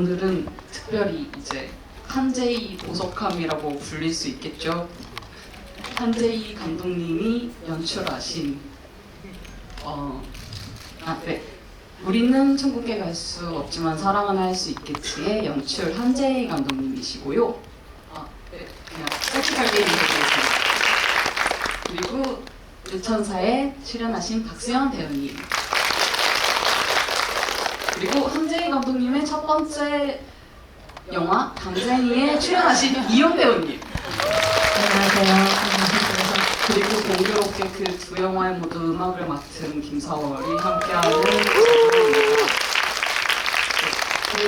오늘은 특별히 이제 한제이 보석함이라고 불릴 수 있겠죠. 한제이 감독님이 연출하신 네. 우리는 천국에 갈 수 없지만 사랑은 할 수 있겠지의 연출 한제이 감독님이시고요. 네, 그냥 솔직하게 얘기해드리겠습니다. 그리고 유천사에 출연하신 박수현 배우님. 그리고 한제이 감독님의 첫 번째 영화 담쟁이에 출연하신 이용 배우님. 안녕하세요. 그리고 공교롭게 그 두 영화의 모두 음악을 맡은 김사월이 함께하는 작품입니다.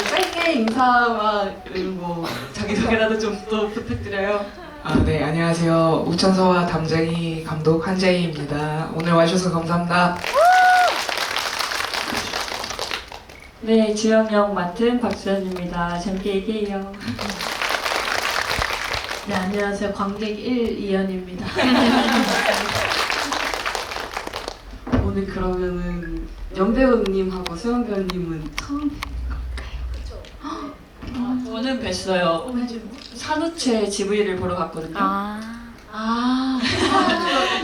짧게 인사와 뭐 자기소개라도 좀 또 부탁드려요. 네, 안녕하세요. 우천서와 담쟁이 감독 한재희입니다. 오늘 와주셔서 감사합니다. 네, 주연역 맡은 박수현입니다. 재밌게 얘기해요. 네, 안녕하세요. 관객 1 이현입니다. 오늘 그러면은 연배우님하고 수영 배우님은 처음 저는 뵀어요. 산후체 GV를 보러 갔거든요.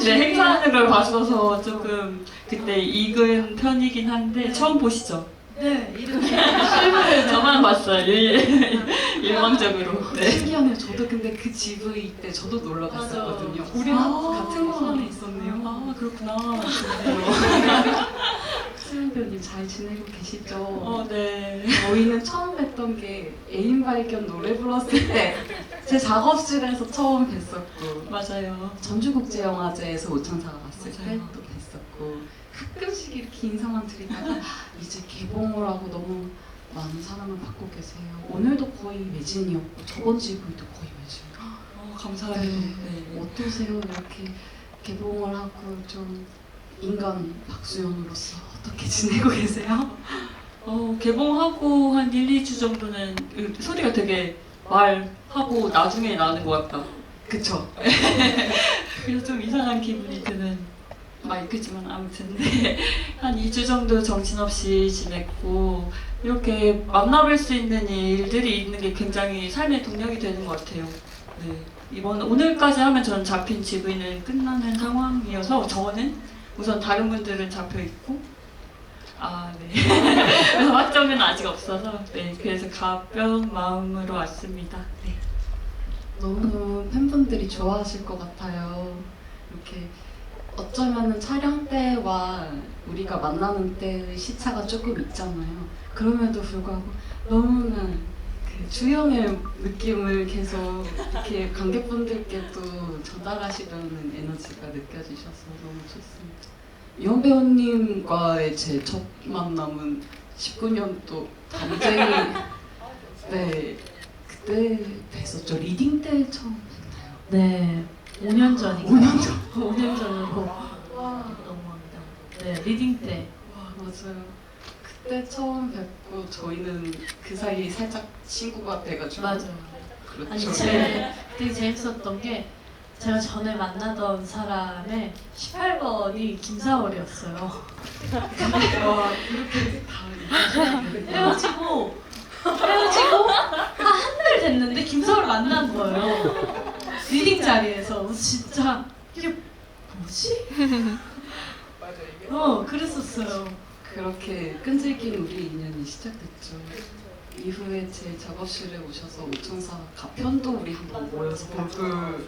네, 행사하는 걸 봤어서 조금 그때 익은 편이긴 한데 처음 보시죠? 네, 이렇게 실물을 저만 봤어요. 일방적으로. 네. 신기하네요. 저도 근데 그 GV 때 저도 놀러 갔었거든요. 우리랑 같은 공간에 있었네요. 아, 그렇구나. 수영 배우님 잘 지내고 계시죠? 네. 저희는 처음 뵀던 게 애인 발견 노래 불렀을 때 제 작업실에서 처음 뵀었고 맞아요. 전주국제영화제에서 오천사가 갔을 때 맞아요. 또 뵀었고 가끔씩 이렇게 인사만 드리다가 이제 개봉을 하고 너무 많은 사랑을 받고 계세요. 오늘도 거의 매진이었고 저번 GV도 거의 매진. 감사해요. 네. 어떠세요? 이렇게 개봉을 하고 좀 인간 박수현으로서 어떻게 지내고 계세요? 개봉하고 한 1, 2주 정도는 소리가 되게 말하고 나중에 나는 것 같다. 그쵸? 그래서 좀 이상한 기분이 드는 마이크지만 아무튼 네. 한 2주 정도 정신없이 지냈고 이렇게 만나뵐 수 있는 일들이 있는 게 굉장히 삶의 동력이 되는 것 같아요. 네. 오늘까지 하면 저는 잡힌 GV는 끝나는 상황이어서 저는 우선 다른 분들은 잡혀 있고 네. 그래서 확정은 아직 없어서 네. 그래서 가벼운 마음으로 왔습니다. 네. 너무 팬분들이 좋아하실 것 같아요. 이렇게 어쩌면은 촬영 때와 우리가 만나는 때의 시차가 조금 있잖아요. 그럼에도 불구하고 너무나 그 주연의 느낌을 계속 이렇게 관객분들께도 전달하시려는 에너지가 느껴지셔서 너무 좋습니다. 이현 배우님과의 제 첫 만남은 19년도 담쟁이 네 그때 뵀었죠. 리딩 때 처음 뵀나요? 네, 5년 전인가? 5년 전. 5년 전으로 와, 넘어갑니다. 네, 리딩 때. 와 맞아요. 그때 처음 뵙고 저희는 그 사이 살짝 친구가 돼가지고 맞아요. 그렇죠. 아니, 되게 재밌었던 게 제가 전에 만나던 사람의 18번이 김사월이었어요. 와 이렇게 다 헤어지고 한 달 됐는데 김사월 만난 거예요. 리딩 자리에서. 진짜 이게 뭐지? 그랬었어요. 그렇게 끈질긴 우리 인연이 시작됐죠. 이후에 제 작업실에 오셔서 오천사 가편도 우리 한번 모여서 보고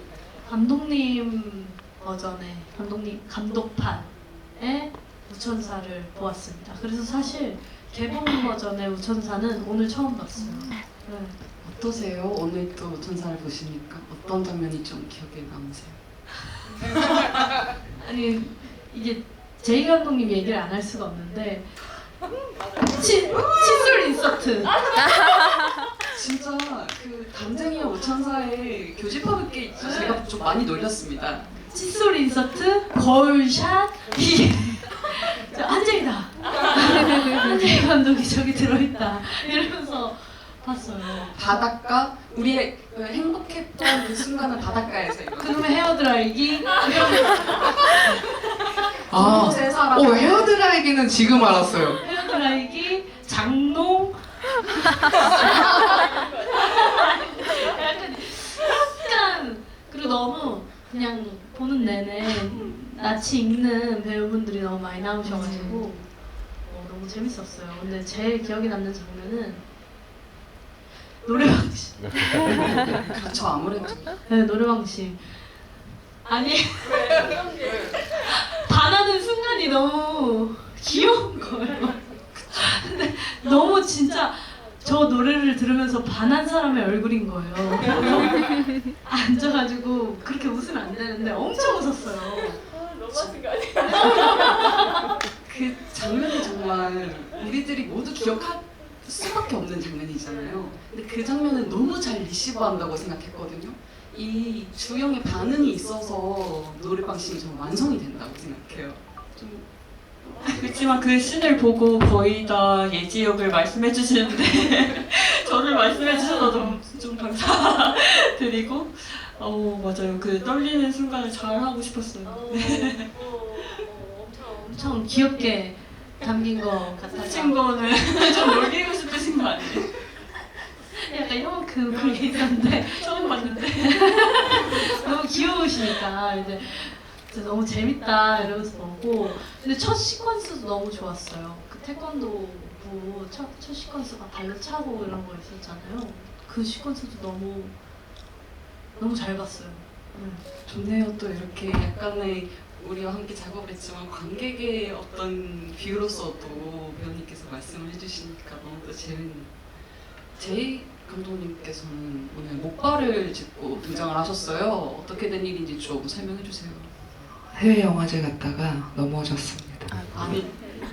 감독님 버전의 감독판의 우천사를 보았습니다. 그래서 사실 개봉 버전의 우천사는 오늘 처음 봤어요. 네. 어떠세요? 오늘 또 오천사를 보시니까 어떤 장면이 좀 기억에 남으세요? 아니 이게 제이 감독님 얘기를 안 할 수가 없는데 칫솔 인서트. 진짜 그 담쟁이와 오천사의 교집합을 게 제가 좀 많이 놀렸습니다. 칫솔 인서트, 거울샷, 이게 한재이다. 한재이 감독이 저기 들어있다. 이러면서 봤어요. 바닷가 우리의 그 행복했던 그 순간은 바닷가에서 그놈의 헤어드라이기. 곳의 사람 헤어드라이기는 지금 알았어요. 헤어드라이기, 장롱. 약간 그리고 너무 그냥 보는 내내 낯이 익는 배우분들이 너무 많이 나오셔가지고 너무 재밌었어요. 근데 제일 기억에 남는 장면은 노래방 씬. 그렇죠. 아무래도 네, 노래방 씬. 아니 반하는 순간이 너무 귀여운 거예요. 근데 너무 진짜 저 노래를 들으면서 반한 사람의 얼굴인 거예요. 앉아가지고 그렇게 웃으면 안 되는데 엄청 웃었어요. 그 장면이 정말 우리들이 모두 기억할 수밖에 없는 장면이잖아요. 근데 그 장면을 너무 잘 리시브한다고 생각했거든요. 이 주영의 반응이 있어서 노래방 씬이 정말 완성이 된다고 생각해요. 좀 그렇지만 그 씬을 보고 거의 다 예지 역을 말씀해 주시는데 저를 말씀해 주셔서 좀 감사드리고 맞아요. 그 떨리는 순간을 잘 하고 싶었어요. 엄청 귀엽게 담긴 것 같아서 친 거는 좀 놀리고 싶으신 거 아니에요? 약간 이만큼 그게 있었는데 처음 봤는데 너무 귀여우시니까 이제 진짜 너무 재밌다 이러면서 보고 근데 첫 시퀀스도 너무 좋았어요. 그 태권도 부 첫 시퀀스가 발로 차고 이런 거 있었잖아요. 그 시퀀스도 너무 잘 봤어요. 좋네요. 또 이렇게 약간의 우리와 함께 작업을 했지만 관객의 어떤 뷰로서도 배우님께서 말씀을 해주시니까 너무 또 재밌네요. 제이 감독님께서는 오늘 목발을 짚고 등장을 하셨어요. 어떻게 된 일인지 좀 설명해 주세요. 해외 영화제 갔다가 넘어졌습니다. 아니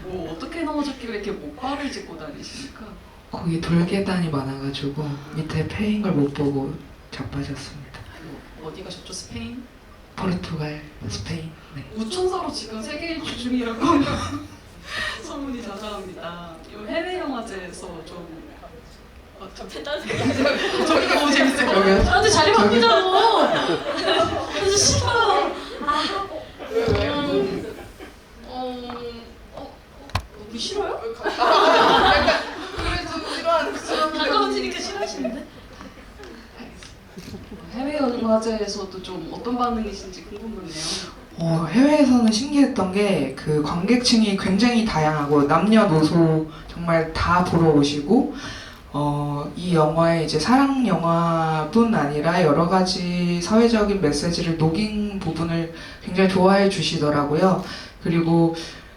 뭐 어떻게 넘어졌길래 이렇게 목발을 짚고 다니십니까? 거기 돌계단이 많아가지고 밑에 패인 걸 못 보고 자빠졌습니다. 어디 가셨죠? 스페인? 포르투갈, 스페인. 네. 우천사로 지금 세계 일주 중이라고 소문이 자자합니다. 이 해외 영화제에서 좀 저기 너무 재밌을 것 같아요. 저한테 자리 바꾸자고. 그래서 싫어요. 우리 싫어요? 가까워지니까 싫어하시는데? 해외 영화제에서도 좀 어떤 반응이신지 궁금하네요. 해외에서는 신기했던 게 그 관객층이 굉장히 다양하고 남녀노소 정말 다 보러 오시고 이 영화에 이제 사랑 영화뿐 아니라 여러 가지 사회적인 메시지를 녹인 부분을 굉장히 좋아해 주시더라고요. 그리고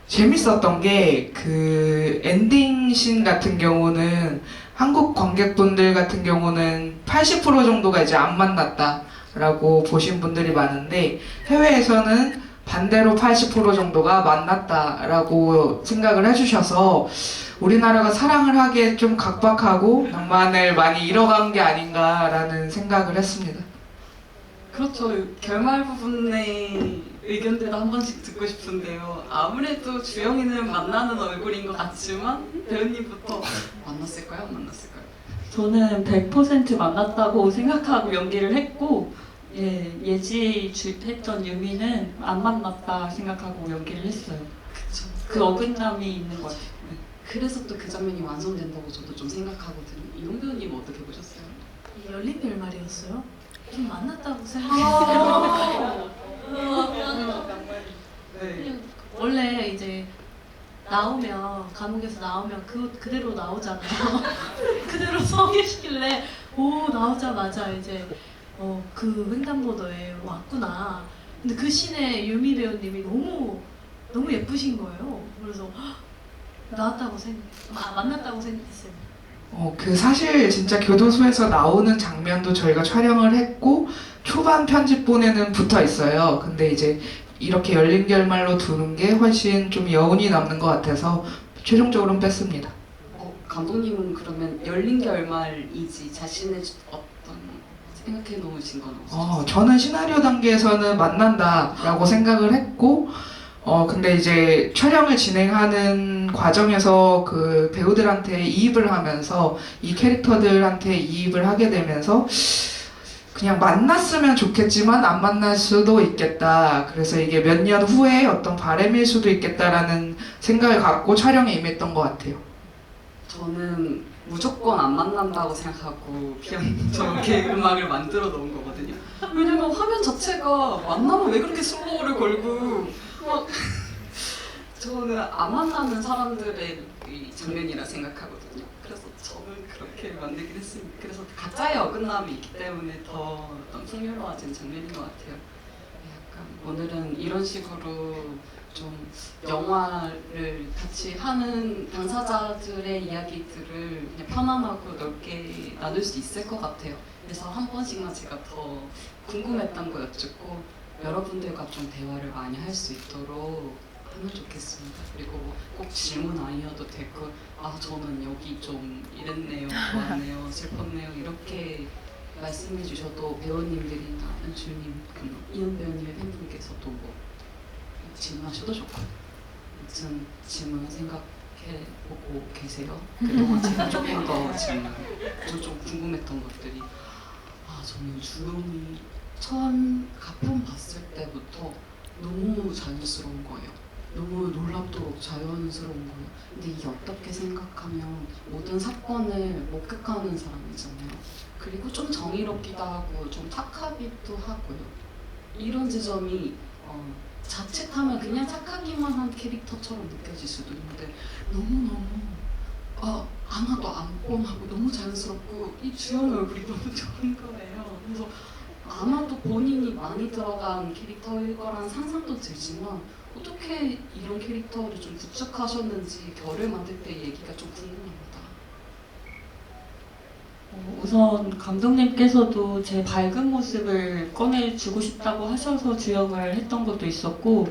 재밌었던 게 그 엔딩 씬 같은 경우는 한국 관객분들 같은 경우는 80% 정도가 이제 안 만났다라고 보신 분들이 많은데 해외에서는 반대로 80% 정도가 만났다라고 생각을 해주셔서 우리나라가 사랑을 하기에 좀 각박하고 낭만을 많이 잃어간 게 아닌가라는 생각을 했습니다. 그렇죠. 결말 부분의 의견들도 한 번씩 듣고 싶은데요. 아무래도 주영이는 만나는 얼굴인 것 같지만 배우님부터 만났을까요? 안 만났을까요? 저는 100% 만났다고 생각하고 연기를 했고 예지 했던 유미는 안 만났다 생각하고 연기를 했어요. 그쵸. 그 어긋남이 있는 것 같아요. 그래서 또 그 장면이 완성된다고 저도 좀 생각하거든요. 이동 배우님 어떻게 보셨어요? 열린 결말이었어요. 좀 만났다고 생각했어요. 네. 원래 이제 나오면 감옥에서 나오면 그대로 나오잖아요. 그대로 서 계시길래 나오자마자 이제 그 횡단보도에 왔구나. 근데 그 씬에 유미 배우님이 너무 예쁘신 거예요. 그래서 나왔다고 만났다고 생각했어요. 그 사실 진짜 교도소에서 나오는 장면도 저희가 촬영을 했고 초반 편집본에는 붙어 있어요. 근데 이제 이렇게 열린 결말로 두는 게 훨씬 좀 여운이 남는 것 같아서 최종적으로는 뺐습니다. 감독님은 그러면 열린 결말이지 자신의 어떤 생각해 놓으신 건 없으셨어요? 저는 시나리오 단계에서는 만난다라고 생각을 했고 근데 이제 촬영을 진행하는 과정에서 그 배우들한테 이입을 하면서 이 캐릭터들한테 이입을 하게 되면서 그냥 만났으면 좋겠지만 안 만날 수도 있겠다. 그래서 이게 몇 년 후에 어떤 바람일 수도 있겠다라는 생각을 갖고 촬영에 임했던 것 같아요. 저는 무조건 안 만난다고 생각하고 그냥 저렇게 음악을 만들어 놓은 거거든요. 왜냐면 화면 자체가 만나면 왜 그렇게 슬로우를 걸고 막 저는 안 만나는 사람들의 이 장면이라 생각하거든요. 그래서 저는 그렇게 만들긴 했습니다. 그래서 가짜의 어긋남이 있기 때문에 더 어떤 풍요로워진 장면인 것 같아요. 약간 오늘은 이런 식으로 좀 영화를 같이 하는 당사자들의 이야기들을 그냥 편안하고 넓게 나눌 수 있을 것 같아요. 그래서 한 번씩만 제가 더 궁금했던 거 여쭙고 여러분들과 좀 대화를 많이 할 수 있도록 하면 좋겠습니다. 그리고 꼭 질문 아니어도 되고 아 저는 여기 좀 이랬네요, 좋았네요, 슬펐네요 이렇게 말씀해 주셔도 배우님들이나 연출님, 이은 배우님의 팬분께서도 뭐 질문하셔도 좋고요. 아무튼 질문 생각해보고 계세요. 그동안 제가 조금 더 질문, 좀 궁금했던 것들이 저는 주영이 처음 가품 봤을 때부터 너무 자연스러운 거예요. 너무 놀랍도록 자연스러운 거예요. 근데 이게 어떻게 생각하면 모든 사건을 목격하는 사람이잖아요. 그리고 좀 정의롭기도 하고 좀 착하기도 하고요. 이런 지점이 자칫하면 그냥 착하기만 한 캐릭터처럼 느껴질 수도 있는데 너무너무 하나도 안 뻔하고 너무 자연스럽고 이 주영 얼굴이 너무 좋은 거예요. 그래서 아마도 본인이 많이 들어간 캐릭터일 거란 상상도 들지만 어떻게 이런 캐릭터를 좀 구축하셨는지 결을 만들 때 얘기가 좀 궁금합니다. 우선 감독님께서도 제 밝은 모습을 꺼내주고 싶다고 하셔서 주연을 했던 것도 있었고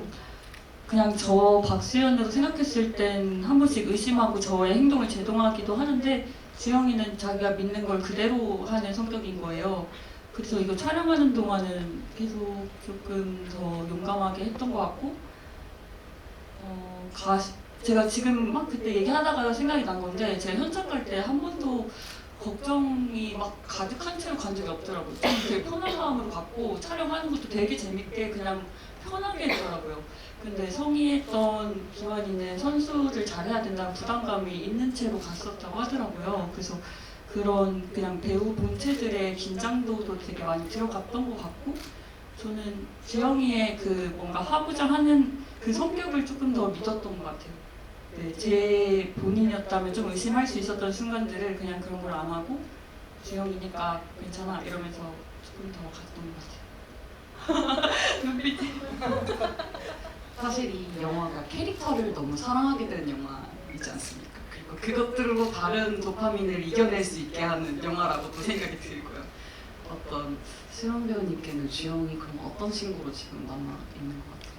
그냥 저 박수연으로 생각했을 땐 한 번씩 의심하고 저의 행동을 제동하기도 하는데 주영이는 자기가 믿는 걸 그대로 하는 성격인 거예요. 그래서 이거 촬영하는 동안은 계속 조금 더 용감하게 했던 것 같고 제가 지금 막 그때 얘기하다가 생각이 난 건데 제가 현장 갈 때 한 번도 걱정이 막 가득한 채로 간 적이 없더라고요. 좀 되게 편한 마음으로 갔고 촬영하는 것도 되게 재밌게 그냥 편하게 했더라고요. 근데 성의했던 기관이는 선수를 잘해야 된다는 부담감이 있는 채로 갔었다고 하더라고요. 그래서 그런 그냥 배우 본체들의 긴장도도 되게 많이 들어갔던 것 같고 저는 주영이의 그 뭔가 화부장하는 그 성격을 조금 더 믿었던 것 같아요. 네, 제 본인이었다면 좀 의심할 수 있었던 순간들을 그냥 그런 걸 안 하고 주영이니까 괜찮아 이러면서 조금 더 갔던 것 같아요. 눈빛이. 사실 이 영화가 캐릭터를 너무 사랑하게 되는 영화이지 않습니까? 그리고 그것들로 다른 도파민을 이겨낼 수 있게 하는 영화라고도 생각이 들고요. 어떤 수영 배우님께는 주영이 그럼 어떤 친구로 지금 남아 있는 것 같아요?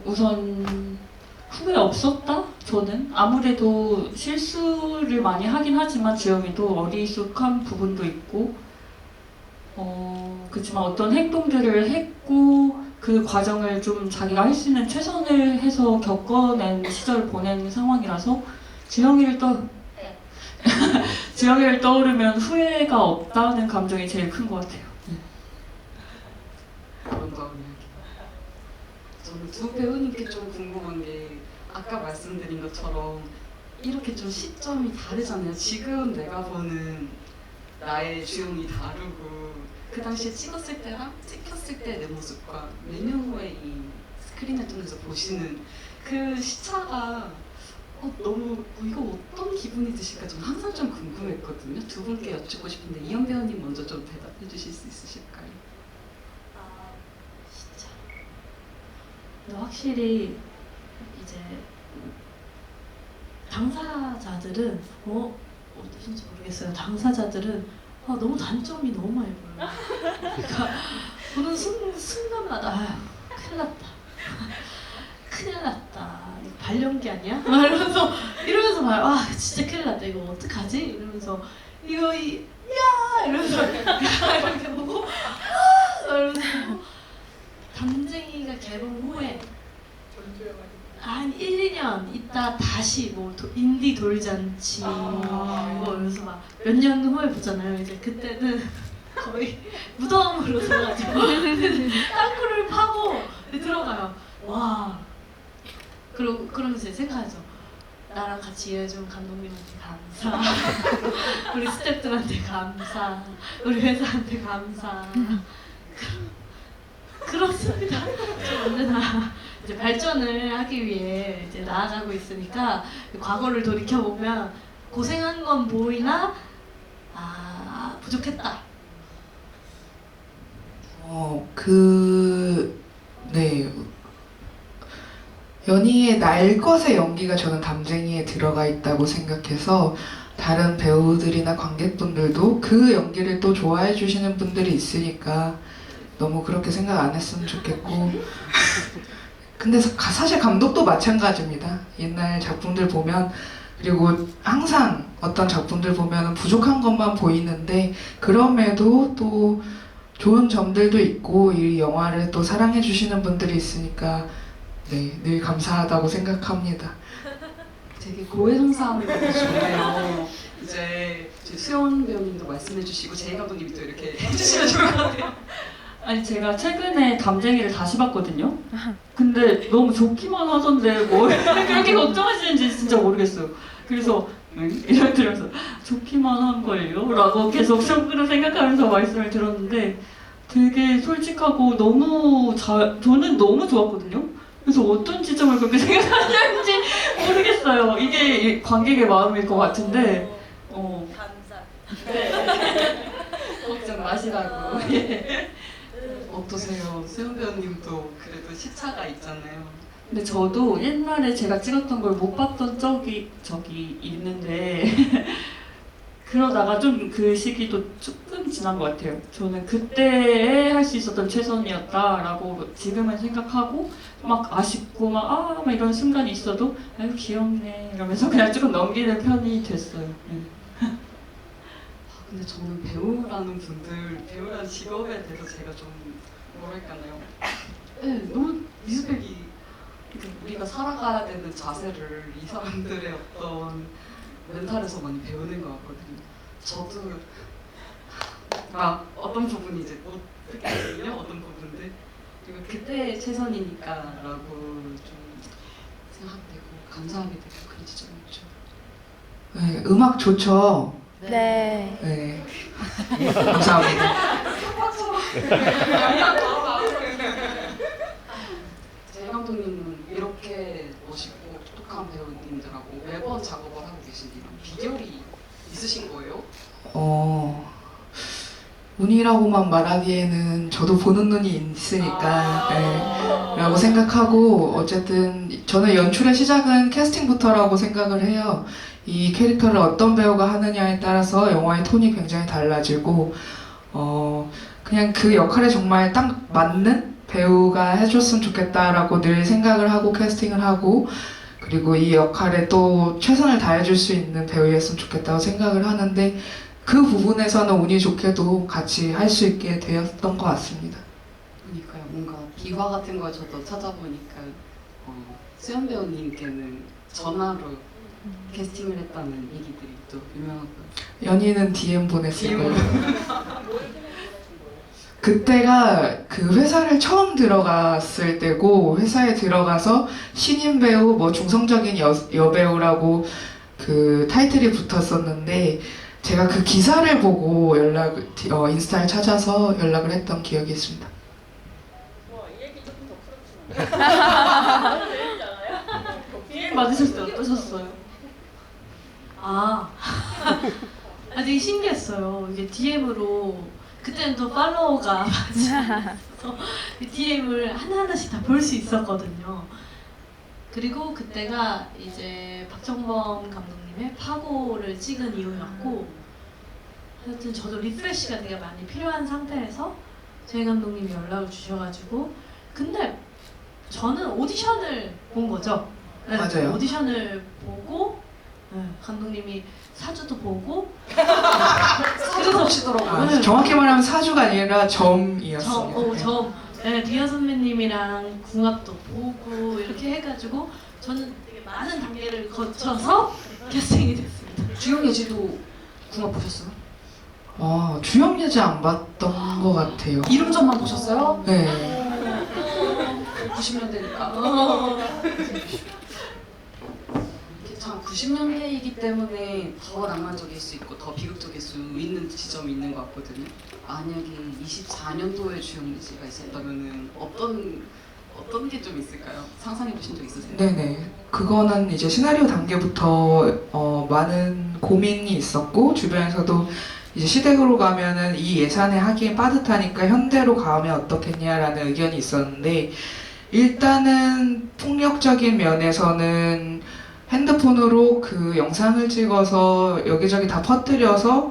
우선 후회 없었다? 저는 아무래도 실수를 많이 하긴 하지만 주영이도 어리숙한 부분도 있고 그렇지만 어떤 행동들을 했고 그 과정을 좀 자기가 할 수 있는 최선을 해서 겪어낸 시절을 보낸 상황이라서 주영이를 떠오르면 후회가 없다는 감정이 제일 큰 것 같아요. 아름다운 이야기. 저는 두 배우님께 좀 궁금한 게 아까 말씀드린 것처럼 이렇게 좀 시점이 다르잖아요. 지금 내가 보는 나의 주영이 다르고 그 당시에 찍었을 때랑 찍혔을 때 내 모습과 몇 년 후에 이 스크린을 통해서 보시는 그 시차가 너무 이거 어떤 기분이 드실까 저는 항상 좀 궁금했거든요. 두 분께 여쭙고 싶은데 이현 배우님 먼저 좀 대답해 주실 수 있으실까요? 진짜. 근데 확실히 이제 당사자들은 어떠신지 모르겠어요. 당사자들은 너무 단점이 너무 많이 보여요. 그러니까 보는 순간마다 큰일 났다. 큰일 났다. 이거 발연기 아니야? 막 이러면서 막 진짜 큰일 났다. 이거 어떡하지? 이러면서 야! 이러면서 이렇게 보고 이러면서 담쟁이가 개봉 후에 한 1, 2년 있다 다시 뭐 인디 돌잔치 이러면서 막 몇 년 후에 보잖아요. 이제 그때는 거의 무덤으로 들어가지고 땅굴을 파고 들어가요. 와 그러면서 이제 생각하죠. 나랑 같이 일해준 감독님한테 감사. 우리 스태프들한테 감사. 우리 회사한테 감사. 그렇습니다. 언제나 이제 발전을 하기 위해 이제 나아가고 있으니까 과거를 돌이켜 보면 고생한 건 보이나 부족했다. 네. 연희의 날 것의 연기가 저는 담쟁이에 들어가 있다고 생각해서 다른 배우들이나 관객분들도 그 연기를 또 좋아해 주시는 분들이 있으니까 너무 그렇게 생각 안 했으면 좋겠고 근데 사실 감독도 마찬가지입니다. 옛날 작품들 보면 그리고 항상 어떤 작품들 보면 부족한 것만 보이는데 그럼에도 또 좋은 점들도 있고 이 영화를 또 사랑해 주시는 분들이 있으니까 네, 늘 감사하다고 생각합니다. 되게 고해성사하는 게 되게 좋네요. 이제 수연 배우님도 말씀해주시고 제이 감독님이 또 이렇게 해주시면 좋을 것 같아요. 아니 제가 최근에 담쟁이를 다시 봤거든요. 근데 너무 좋기만 하던데 뭘 그렇게 걱정하시는지 진짜 모르겠어요. 그래서 이렇게 들으면서 좋기만 한 걸요? 라고 계속 속으로 생각하면서 말씀을 들었는데 되게 솔직하고 너무 저는 너무 좋았거든요. 그래서 어떤 지점을 그렇게 생각하는지 모르겠어요. 이게 관객의 마음일 것 같은데 감사. 걱정 마시라고. 어떠세요? 수연 배우님도 그래도 시차가 있잖아요. 근데 저도 옛날에 제가 찍었던 걸 못 봤던 적이 있는데 그러다가 좀 그 시기도 조금 지난 것 같아요. 저는 그때 할 수 있었던 최선이었다라고 지금은 생각하고 막 아쉽고 막 이런 순간이 있어도 아유 귀엽네 이러면서 그냥 조금 넘기는 편이 됐어요. 근데 저는 배우라는 직업에 대해서 제가 좀 뭐랄까요? 네, 너무 리스펙이 우리가 살아가야 되는 자세를 이 사람들의 어떤 멘탈에서 많이 배우는 것 같거든요. 저도 어떤 부분이 이제 못 듣거든요. 어떤 부분들 그리고 그때 최선이니까라고 좀 생각되고 감사하게 되고 그런 지점이 있죠. 네, 음악 좋죠? 네. 네. 감사합니다. 제이 감독님은 이렇게 멋있고 똑똑한 배우님들하고 매번 작업을 하고 계신 이런 비결이 있으신 거예요? 운이라고만 말하기에는 저도 보는 눈이 있으니까 네, 라고 생각하고 어쨌든 저는 연출의 시작은 캐스팅부터라고 생각을 해요. 이 캐릭터를 어떤 배우가 하느냐에 따라서 영화의 톤이 굉장히 달라지고 그냥 그 역할에 정말 딱 맞는 배우가 해줬으면 좋겠다라고 늘 생각을 하고 캐스팅을 하고 그리고 이 역할에 또 최선을 다해줄 수 있는 배우였으면 좋겠다고 생각을 하는데 그 부분에서는 운이 좋게도 같이 할 수 있게 되었던 것 같습니다. 그러니까요. 뭔가 비화 같은 걸 저도 찾아보니까 수연 배우님께는 전화로 캐스팅을 했다는 얘기들이 또 유명하고요. 연희는 DM 보냈을 거예요. 그때가 그 회사를 처음 들어갔을 때고 회사에 들어가서 신인 배우 뭐 중성적인 여배우라고 그 타이틀이 붙었었는데 제가 그 기사를 보고 인스타를 찾아서 연락을 했던 기억이 있습니다. 이 얘기 조금 더 풀어주시면 DM 받으셨을 때 어떠셨어요? 되게 신기했어요. 이게 DM으로 그때는 또 팔로워가 많아서 DM을 하나하나씩 다 볼 수 있었거든요. 그리고 그때가 이제 박정범 감독님의 파고를 찍은 이후였고 하여튼 저도 리프레시가 되게 많이 필요한 상태에서 제이 감독님이 연락을 주셔가지고 근데 저는 오디션을 본 거죠. 네, 맞아요. 오디션을 보고 감독님이 사주도 보고 사주도 보시더라고요. 정확히 말하면 사주가 아니라 점이었습니다. 리아 선배님이랑 궁합도 보고 이렇게 해가지고 저는 되게 많은 단계를 거쳐서 캐스팅이 됐습니다. 주영 예지도 궁합 보셨어요? 주영 예지 안 봤던 것 같아요. 이름점만 보셨어요? 네. 90년대니까. 참 90년대이기 때문에 더 낭만적일 수 있고 더 비극적일 수 있는 지점이 있는 것 같거든요. 만약에 24년도에 주영 리지가 있었다면은 어떤 게 좀 있을까요? 상상해 보신 적 있으세요? 네네. 그거는 이제 시나리오 단계부터 많은 고민이 있었고 주변에서도 이제 시댁으로 가면은 이 예산에 하기엔 빠듯하니까 현대로 가면 어떻겠냐라는 의견이 있었는데 일단은 폭력적인 면에서는 핸드폰으로 그 영상을 찍어서 여기저기 다 퍼뜨려서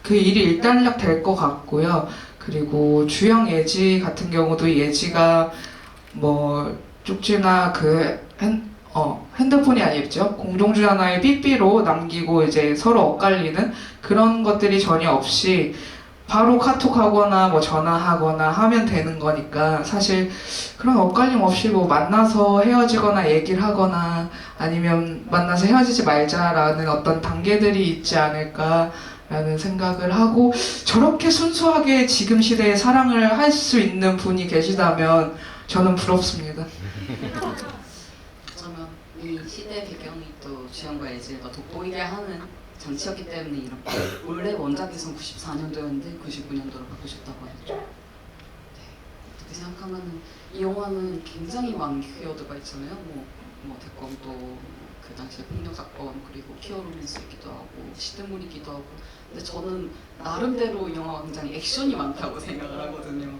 그 일이 일단락 될 것 같고요. 그리고 주영 예지 같은 경우도 예지가 뭐 쪽지나 핸드폰이 아니겠죠. 공동주 하나의 삐삐로 남기고 이제 서로 엇갈리는 그런 것들이 전혀 없이 바로 카톡하거나 뭐 전화하거나 하면 되는 거니까 사실 그런 엇갈림 없이 뭐 만나서 헤어지거나 얘기를 하거나 아니면 만나서 헤어지지 말자라는 어떤 단계들이 있지 않을까라는 생각을 하고 저렇게 순수하게 지금 시대에 사랑을 할 수 있는 분이 계시다면 저는 부럽습니다. 어쩌면 이 시대 배경이 또 주영과 예지가 돋보이게 하는 장치였기 때문에 이렇게 원래 원작에선 94년도였는데 99년도로 바꾸셨다고 하셨죠. 네. 어떻게 생각하면은 이 영화는 굉장히 많은 키워드가 있잖아요. 뭐 태권도, 그 당시에 폭력 사건, 그리고 키어 로맨스이기도 하고 시대물이기도 하고. 근데 저는 나름대로 이 영화가 굉장히 액션이 많다고 생각을 하거든요.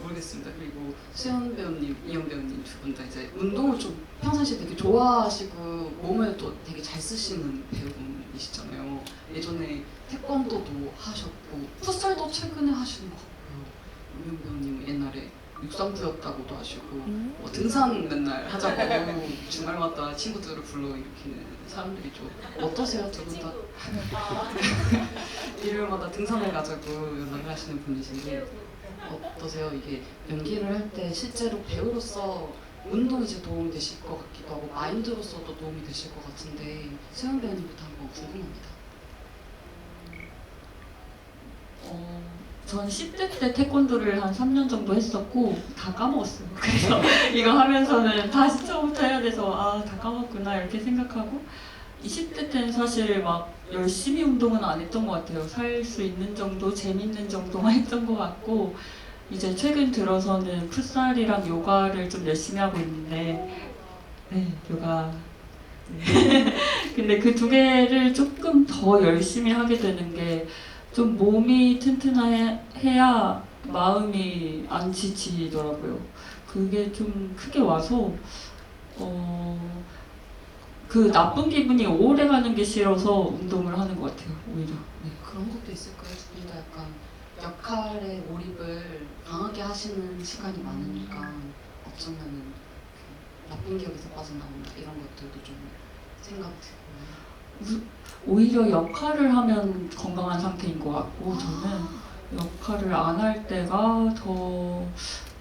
모르겠습니다. 그리고 수연 배우님, 이영 배우님 두 분 다 이제 운동을 좀 평상시에 되게 좋아하시고 몸을 또 되게 잘 쓰시는 배우분이시잖아요. 예전에 태권도도 하셨고 풋살도 최근에 하시는 것 같고요. 이영 배우님은 옛날에 육상부였다고도 하시고 뭐 등산 맨날 하자고 주말마다 친구들을 불러일으키는 사람들이 좀 어떠세요? 두 분 다? 일요일마다 등산을 가자고 연락을 하시는 분이신데 어떠세요? 이게 연기를 할 때 실제로 배우로서 운동이 이제 도움이 되실 것 같기도 하고 마인드로서도 도움이 되실 것 같은데 수영 배우님부터 한번 궁금합니다. 전 10대 때 태권도를 한 3년 정도 했었고 다 까먹었어요. 그래서 이거 하면서는 다시 처음부터 해야 돼서 다 까먹었구나 이렇게 생각하고 20대 때는 사실 막 열심히 운동은 안 했던 것 같아요. 살 수 있는 정도, 재밌는 정도만 했던 것 같고 이제 최근 들어서는 풋살이랑 요가를 좀 열심히 하고 있는데 요가 근데 그 두 개를 조금 더 열심히 하게 되는 게 좀 몸이 튼튼해야 마음이 안 지치더라고요. 그게 좀 크게 와서 그 나쁜 기분이 오래 가는 게 싫어서 운동을 하는 것 같아요. 오히려. 네. 그런 것도 있을까요? 두 분 다 약간 역할에 몰입을 강하게 하시는 시간이 많으니까 어쩌면은 그 나쁜 기억에서 빠져나온다 이런 것들도 좀 생각이 들고. 오히려 역할을 하면 건강한 상태인 것 같고 저는 역할을 안 할 때가 더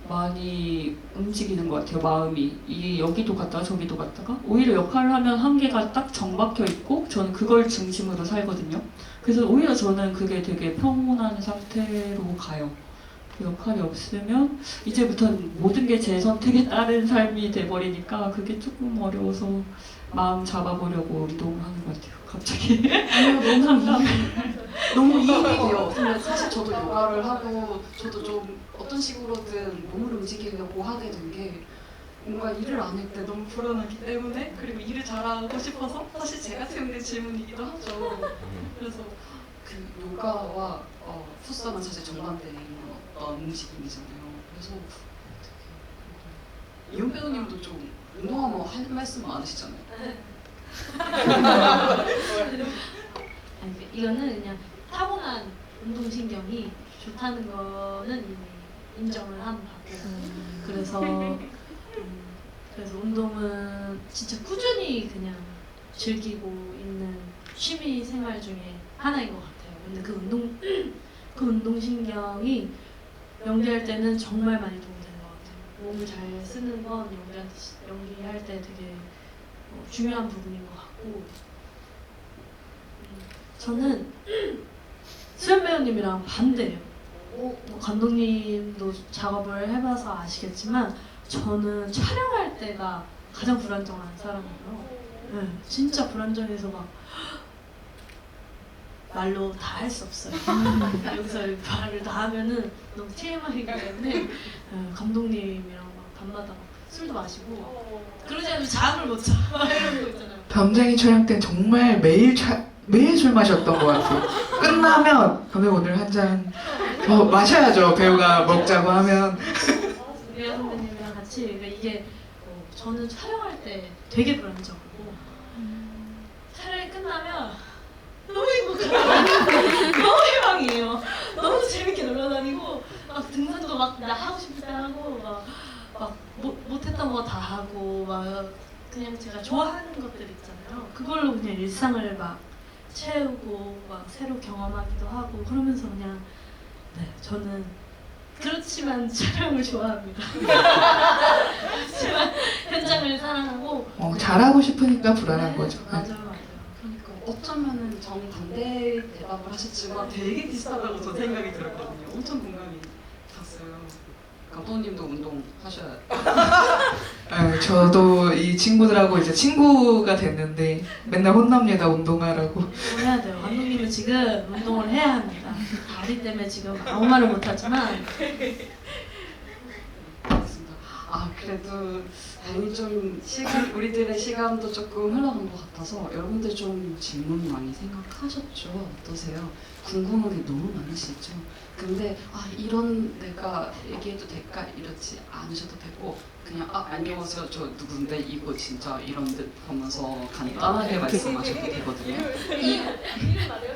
많이 움직이는 것 같아요. 마음이 여기도 갔다가 저기도 갔다가 오히려 역할을 하면 한계가 딱 정박혀 있고 저는 그걸 중심으로 살거든요. 그래서 오히려 저는 그게 되게 평온한 상태로 가요. 그 역할이 없으면 이제부터는 모든 게 제 선택에 따른 삶이 돼버리니까 그게 조금 어려워서 마음 잡아보려고 운동을 하는 것 같아요. 갑자기 너무 상담. 너무 이해가 돼요. 근데 사실 저도 요가를 하고 저도 좀 어떤 식으로든 몸을 움직이려고 하게 된 게 뭔가 일을 안 할 때 너무 불안하기 때문에 그리고 일을 잘하고 싶어서 사실 제가 세운 질문이기도 하죠. 그래서 그 요가와 풋살은 사실 정반대인 어떤 움직임이잖아요. 그래서 이용 배우님도 좀 운동하면 할 말씀 많으시잖아요. 아니, 이거는 그냥 타고난 운동신경이 좋다는 거는 이미 인정을 하는 바고 그래서 운동은 진짜 꾸준히 그냥 즐기고 있는 취미 생활 중에 하나인 것 같아요. 근데 그 운동신경이 연기할 때는 정말 많이 도움되는 것 같아요. 몸을 잘 쓰는 건 연기할 때 되게 중요한 부분인 것 같고 저는 수연 배우님이랑 반대예요. 감독님도 작업을 해봐서 아시겠지만 저는 촬영할 때가 가장 불안정한 사람이에요. 네, 진짜 불안정해서 막 말로 다 할 수 없어요. 여기서 말을 다 하면은 너무 TMI이기 때문에 감독님이랑 막 밤마다 막 술도 마시고 그러지 않으면 잠을 못 자. 막 이런 거 있잖아요. 밤쟁이 촬영 때 정말 매일 술 마셨던 것 같아요. 끝나면 감독님 오늘 한 잔 마셔야죠. 배우가 먹자고 하면. 우리아 선배님이랑 같이 그러니까 이게 저는 촬영할 때 되게 불안정하고 촬영이 끝나면 너무 행복해요. 너무 희망이에요. 너무 재밌게 놀러 다니고 막 등산도 막 나 하고 싶을 때 하고 막 못했던 거 다 하고 막 그냥 제가 좋아하는 것들 있잖아요. 그걸로 그냥 일상을 막 채우고 막 새로 경험하기도 하고 그러면서 그냥 네 저는 그렇지만 촬영을 좋아합니다. 그렇지만 현장을 사랑하고 잘하고 싶으니까 불안한 거죠. 맞아요, 맞아요. 그러니까 어쩌면은 정반대 대답을 하셨지만 되게 비슷하다고 저 생각이 들었거든요. 엄청 공감이 갔어요. 감독님도 운동하셔야 저도 이 친구들하고 이제 친구가 됐는데 맨날 혼납니다. 운동하라고. 해야 돼요. 감독님은 지금 운동을 해야 합니다. 다리 때문에 지금 아무 말을 못하지만 알겠습니다. 그래도 다행히 좀 우리들의 시간도 조금 흘러간 것 같아서 여러분들 좀 질문 많이 생각하셨죠? 어떠세요? 궁금한 게 너무 많으시죠? 근데 이런 내가 얘기해도 될까? 이러지 않으셔도 되고 그냥 안녕하세요 저 누군데 이거 진짜 이런 듯 하면서 간단하게 말씀하셔도 되거든요. 이름 말해요?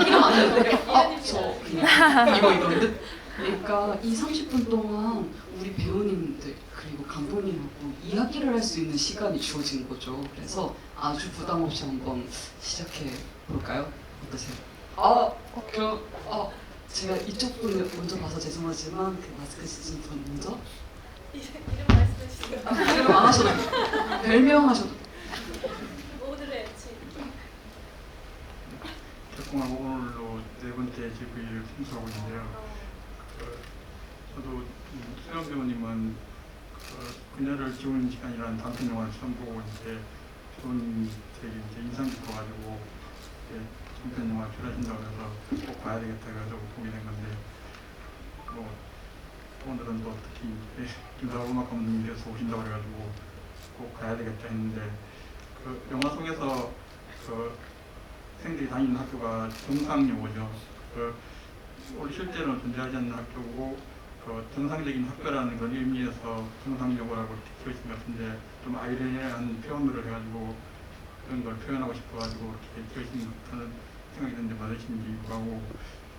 이름 안 해도 돼요? 저 그냥 이거 이런 듯. 그러니까 이 30분 동안 우리 배우님들 그리고 감독님하고 이야기를 할 수 있는 시간이 주어진 거죠. 그래서 아주 부담 없이 한번 시작해 볼까요? 어떠세요? 그럼 제가 이쪽 분 먼저 봐서 죄송하지만 그 마스크 쓰신 분 먼저 이름 말씀해 주세요. 이름 안 하셔도 돼요. 별명 하셔도 돼요. 오늘의 지 개봉하고 오늘로 네 번째 GV를 참석하고 있는데요. 저도 수영 배우님은 그녀를 지우는 시간이라는 단편 영화를 처음 보고 있는데 배우님 되게 이제 인상 깊어가지고 단편 영화 출연하신다고 해서 꼭 봐야 되겠다 해가지고 보게 된 건데 오늘은 또 특히 김사월 음악 감독님께서 오신다고 해가지고 꼭 가야 되겠다 했는데 그 영화 속에서 학생들이 다니는 학교가 정상여고죠. 원래 실제로는 존재하지 않는 학교고 정상적인 학교라는 걸 의미해서 정상여고라고 되어 있는 것 같은데 좀 아이러니한 표현들을 해가지고 그런 걸 표현하고 싶어가지고 이렇게 되어 있는 것 같다는 생각이 드는데 맞으신지 하고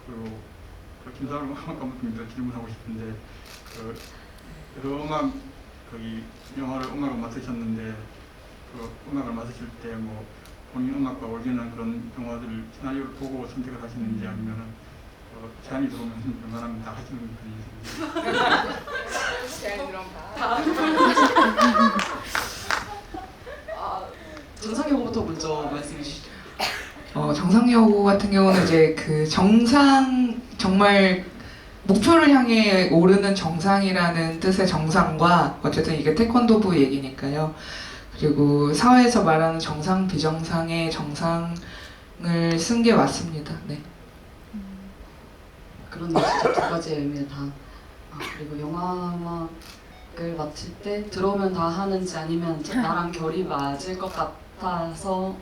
그리고 김사월 음악 감독님도 질문하고 싶은데 여러 음악 영화를 음악을 맡으셨는데 음악을 맡으실 때 본인 음악과 어울리는 그런 영화들 시나리오를 보고 선택을 하시는지 아니면 제안이 들어오면 웬만하면 다 하시는 편이신지. 제안이 그럼 다. 정상여고부터 먼저 말씀해 주시죠. 정상여고 같은 경우는 이제 그 정말 목표를 향해 오르는 정상이라는 뜻의 정상과 어쨌든 이게 태권도부 얘기니까요. 그리고 사회에서 말하는 정상, 비정상의 정상을 쓴 게 맞습니다. 네. 그런 진짜 두 가지 의미를 다. 그리고 영화음악을 맡을 때 들어오면 다 하는지 아니면 나랑 결이 맞을 것 같아서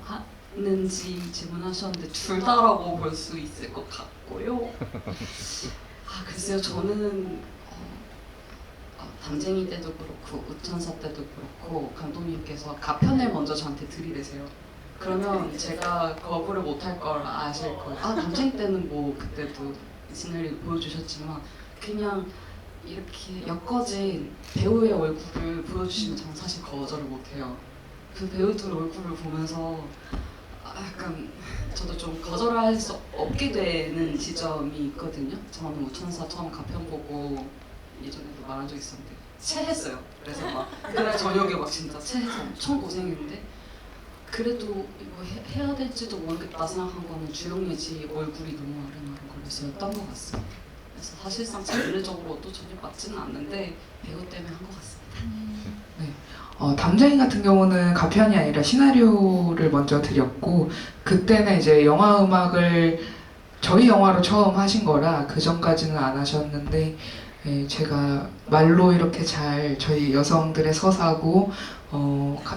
하는지 질문하셨는데 둘 다라고 볼 수 있을 것 같고요. 글쎄요, 저는 담쟁이 때도 그렇고 우천사 때도 그렇고 감독님께서 가편을 먼저 저한테 들이대세요. 그러면 제가 거부를 못할 걸 아실 거예요. 담쟁이 때는 그때도 시나리오 보여주셨지만 그냥 이렇게 엮어진 배우의 얼굴을 보여주시면 저는 사실 거절을 못해요. 그 배우들 얼굴을 보면서 약간 저도 좀 거절할 수 없게 되는 지점이 있거든요. 저는 우천사 처음 가편 보고 예전에도 말한 적 있었는데 체했어요. 그래서 그날 저녁에 진짜 체해서 엄청 고생했는데 그래도 이거 해야 될지도 모르겠다 생각한 거는 주영예지 얼굴이 너무 아른아른 걸려서였던 것 같습니다. 그래서 사실상 장르적으로도 전혀 맞지는 않는데 배우 때문에 한 것 같습니다. 담쟁이 같은 경우는 가편이 아니라 시나리오를 먼저 드렸고 그때는 이제 영화 음악을 저희 영화로 처음 하신 거라 그 전까지는 안 하셨는데 제가 말로 이렇게 잘 저희 여성들의 서사고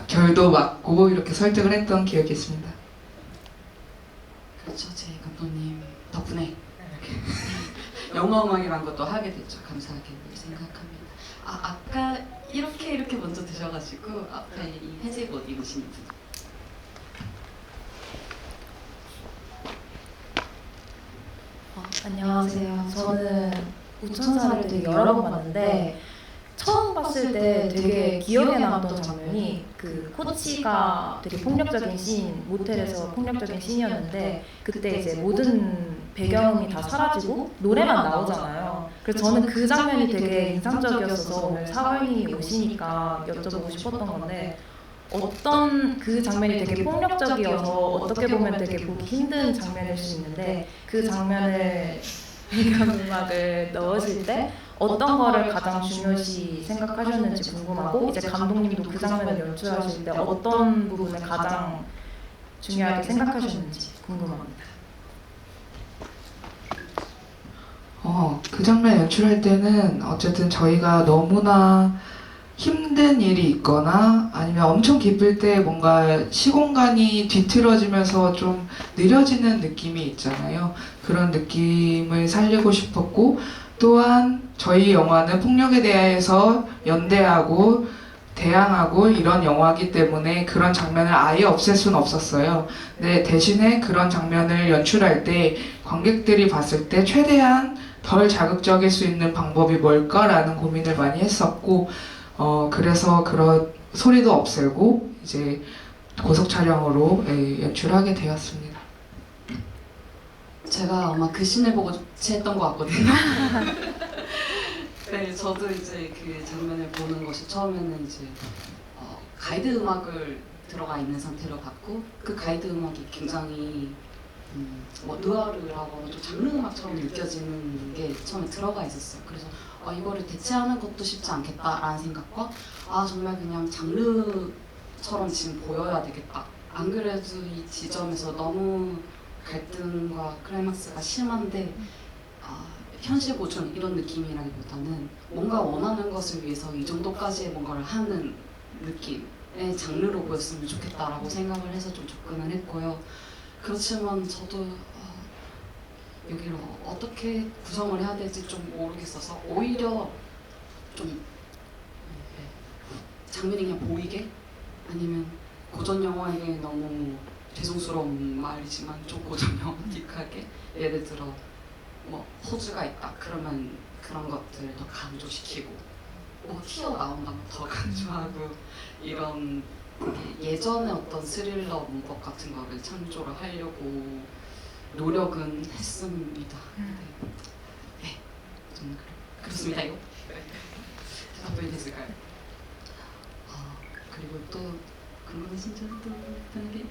결도 맞고 이렇게 설득을 했던 기억이 있습니다. 그렇죠. 제 감독님 덕분에 영화 음악이란 것도 하게 됐죠. 감사하게 생각합니다. 아까 이렇게 먼저 드셔가지고 앞에 이 회색 옷 입으신 분. 안녕하세요. 저는 우천사를 되게 여러 번 봤는데 처음 봤을 때 되게 기억에 남았던 장면이 그 코치가 되게 폭력적인 씬, 모텔에서 폭력적인 씬이었는데 그때 이제 모든 배경음이 다 사라지고 노래만 나오잖아요. 그래서 저는 그 장면이 되게 인상적이었어서 오늘 사활님이 오시니까 여쭤보고 싶었던 건데 어떤 그 장면이 되게 폭력적이어서 어떻게 보면 되게 보기 힘든 장면일 수 있는데 그 장면을 배경음악을 넣으실 때 어떤 거를 가장 중요시 생각하셨는지 궁금하고 이제 감독님도 그 장면을 연출하실 때 어떤 부분을 가장 중요하게 생각하셨는지 궁금합니다. 그 장면 연출할 때는 어쨌든 저희가 너무나 힘든 일이 있거나 아니면 엄청 기쁠 때 뭔가 시공간이 뒤틀어지면서 좀 느려지는 느낌이 있잖아요. 그런 느낌을 살리고 싶었고 또한 저희 영화는 폭력에 대해서 연대하고 대항하고 이런 영화이기 때문에 그런 장면을 아예 없앨 수는 없었어요. 근데 대신에 그런 장면을 연출할 때 관객들이 봤을 때 최대한 덜 자극적일 수 있는 방법이 뭘까라는 고민을 많이 했었고 그래서 그런 소리도 없애고 이제 고속 촬영으로 연출하게 되었습니다. 제가 아마 그 씬을 보고 취했던 것 같거든요. 네, 저도 이제 그 장면을 보는 것이 처음에는 이제 가이드 음악을 들어가 있는 상태로 봤고 그 가이드 음악이 굉장히 뭐 느와르라고 좀 장르 음악처럼 느껴지는 게 처음에 들어가 있었어요. 그래서 이거를 대체하는 것도 쉽지 않겠다라는 생각과 정말 그냥 장르처럼 지금 보여야 되겠다. 안 그래도 이 지점에서 너무 갈등과 클라이막스가 심한데 현실 고증 이런 느낌이라기보다는 뭔가 원하는 것을 위해서 이 정도까지의 뭔가를 하는 느낌의 장르로 보였으면 좋겠다라고 생각을 해서 좀 접근을 했고요. 그렇지만 저도 여기를 어떻게 구성을 해야 될지 좀 모르겠어서 오히려 좀 장면이 그냥 보이게 아니면 고전 영화에게 너무 죄송스러운 말이지만 좀 고전 영화틱하게 예를 들어 뭐 호주가 있다 그러면 그런 것들을 더 강조시키고 뭐 튀어나온다면 더 강조하고 이런 예전의 어떤 스릴러 문법 같은 거를 창조를 하려고 노력은 했습니다. 네, 좀 그렇습니다. 이거 대답이 됐을까요? 그리고 또 궁금하신 점도 있다는 게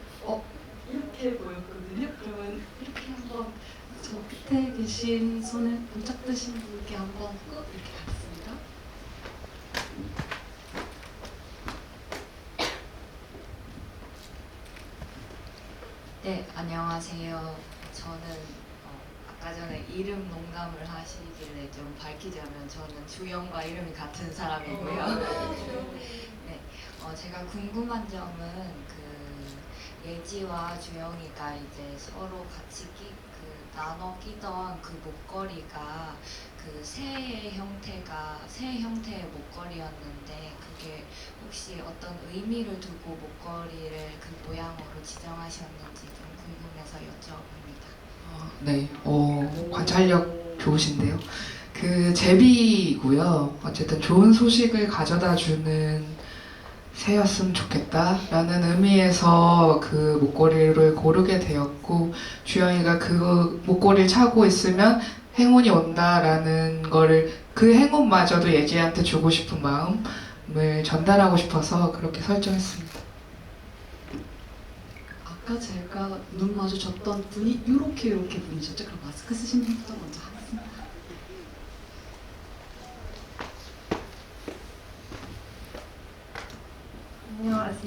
이렇게 보였거든요. 그러면 이렇게 한번 저 끝에 계신 손을 번쩍 드신 분께 한번 꼭 이렇게 가겠습니다. 네, 안녕하세요. 저는 아까 전에 이름 농담을 하시길래 좀 밝히자면 저는 주영과 이름이 같은 사람이고요. 네, 제가 궁금한 점은 그 예지와 주영이가 이제 서로 같이 나눠 끼던 그 목걸이가 그 새 형태의 목걸이였는데 그게 혹시 어떤 의미를 두고 목걸이를 그 모양으로 지정하셨는지 좀 궁금해서 여쭤봅니다. 네, 관찰력 좋으신데요. 그 제비고요. 어쨌든 좋은 소식을 가져다 주는 새였으면 좋겠다라는 의미에서 그 목걸이를 고르게 되었고 주영이가 그 목걸이를 차고 있으면 행운이 온다라는 거를 그 행운마저도 예지한테 주고 싶은 마음을 전달하고 싶어서 그렇게 설정했습니다. 아까 제가 눈 마주쳤던 분이 이렇게 분이셨죠? 그럼 마스크 쓰신 분부터 먼저 하겠습니다.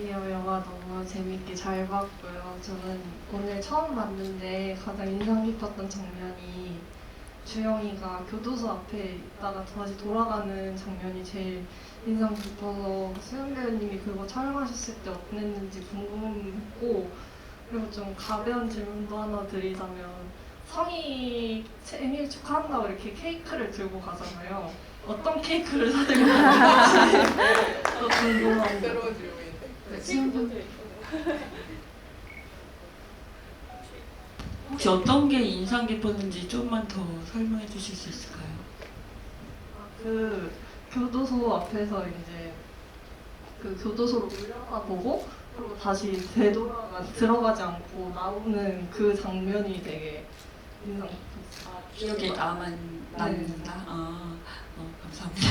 안녕하세요. 영화 너무 재밌게 잘 봤고요. 저는 오늘 처음 봤는데 가장 인상 깊었던 장면이 주영이가 교도소 앞에 있다가 다시 돌아가는 장면이 제일 인상 깊어서 수영 배우님이 그거 촬영하셨을 때 어땠는지 궁금했고, 그리고 좀 가벼운 질문도 하나 드리자면 성희 생일 축하한다고 이렇게 케이크를 들고 가잖아요. 어떤 케이크를 사들고 가는지 궁금합니다. 네, 수영 혹시 어떤 게 인상 깊었는지 좀만 더 설명해 주실 수 있을까요? 그 교도소 앞에서 이제 그 교도소로 올라가보고 그리고 다시 들어가지 않고 나오는 그 장면이 되게 인상 깊었어요. 기억에 남는다. 감사합니다.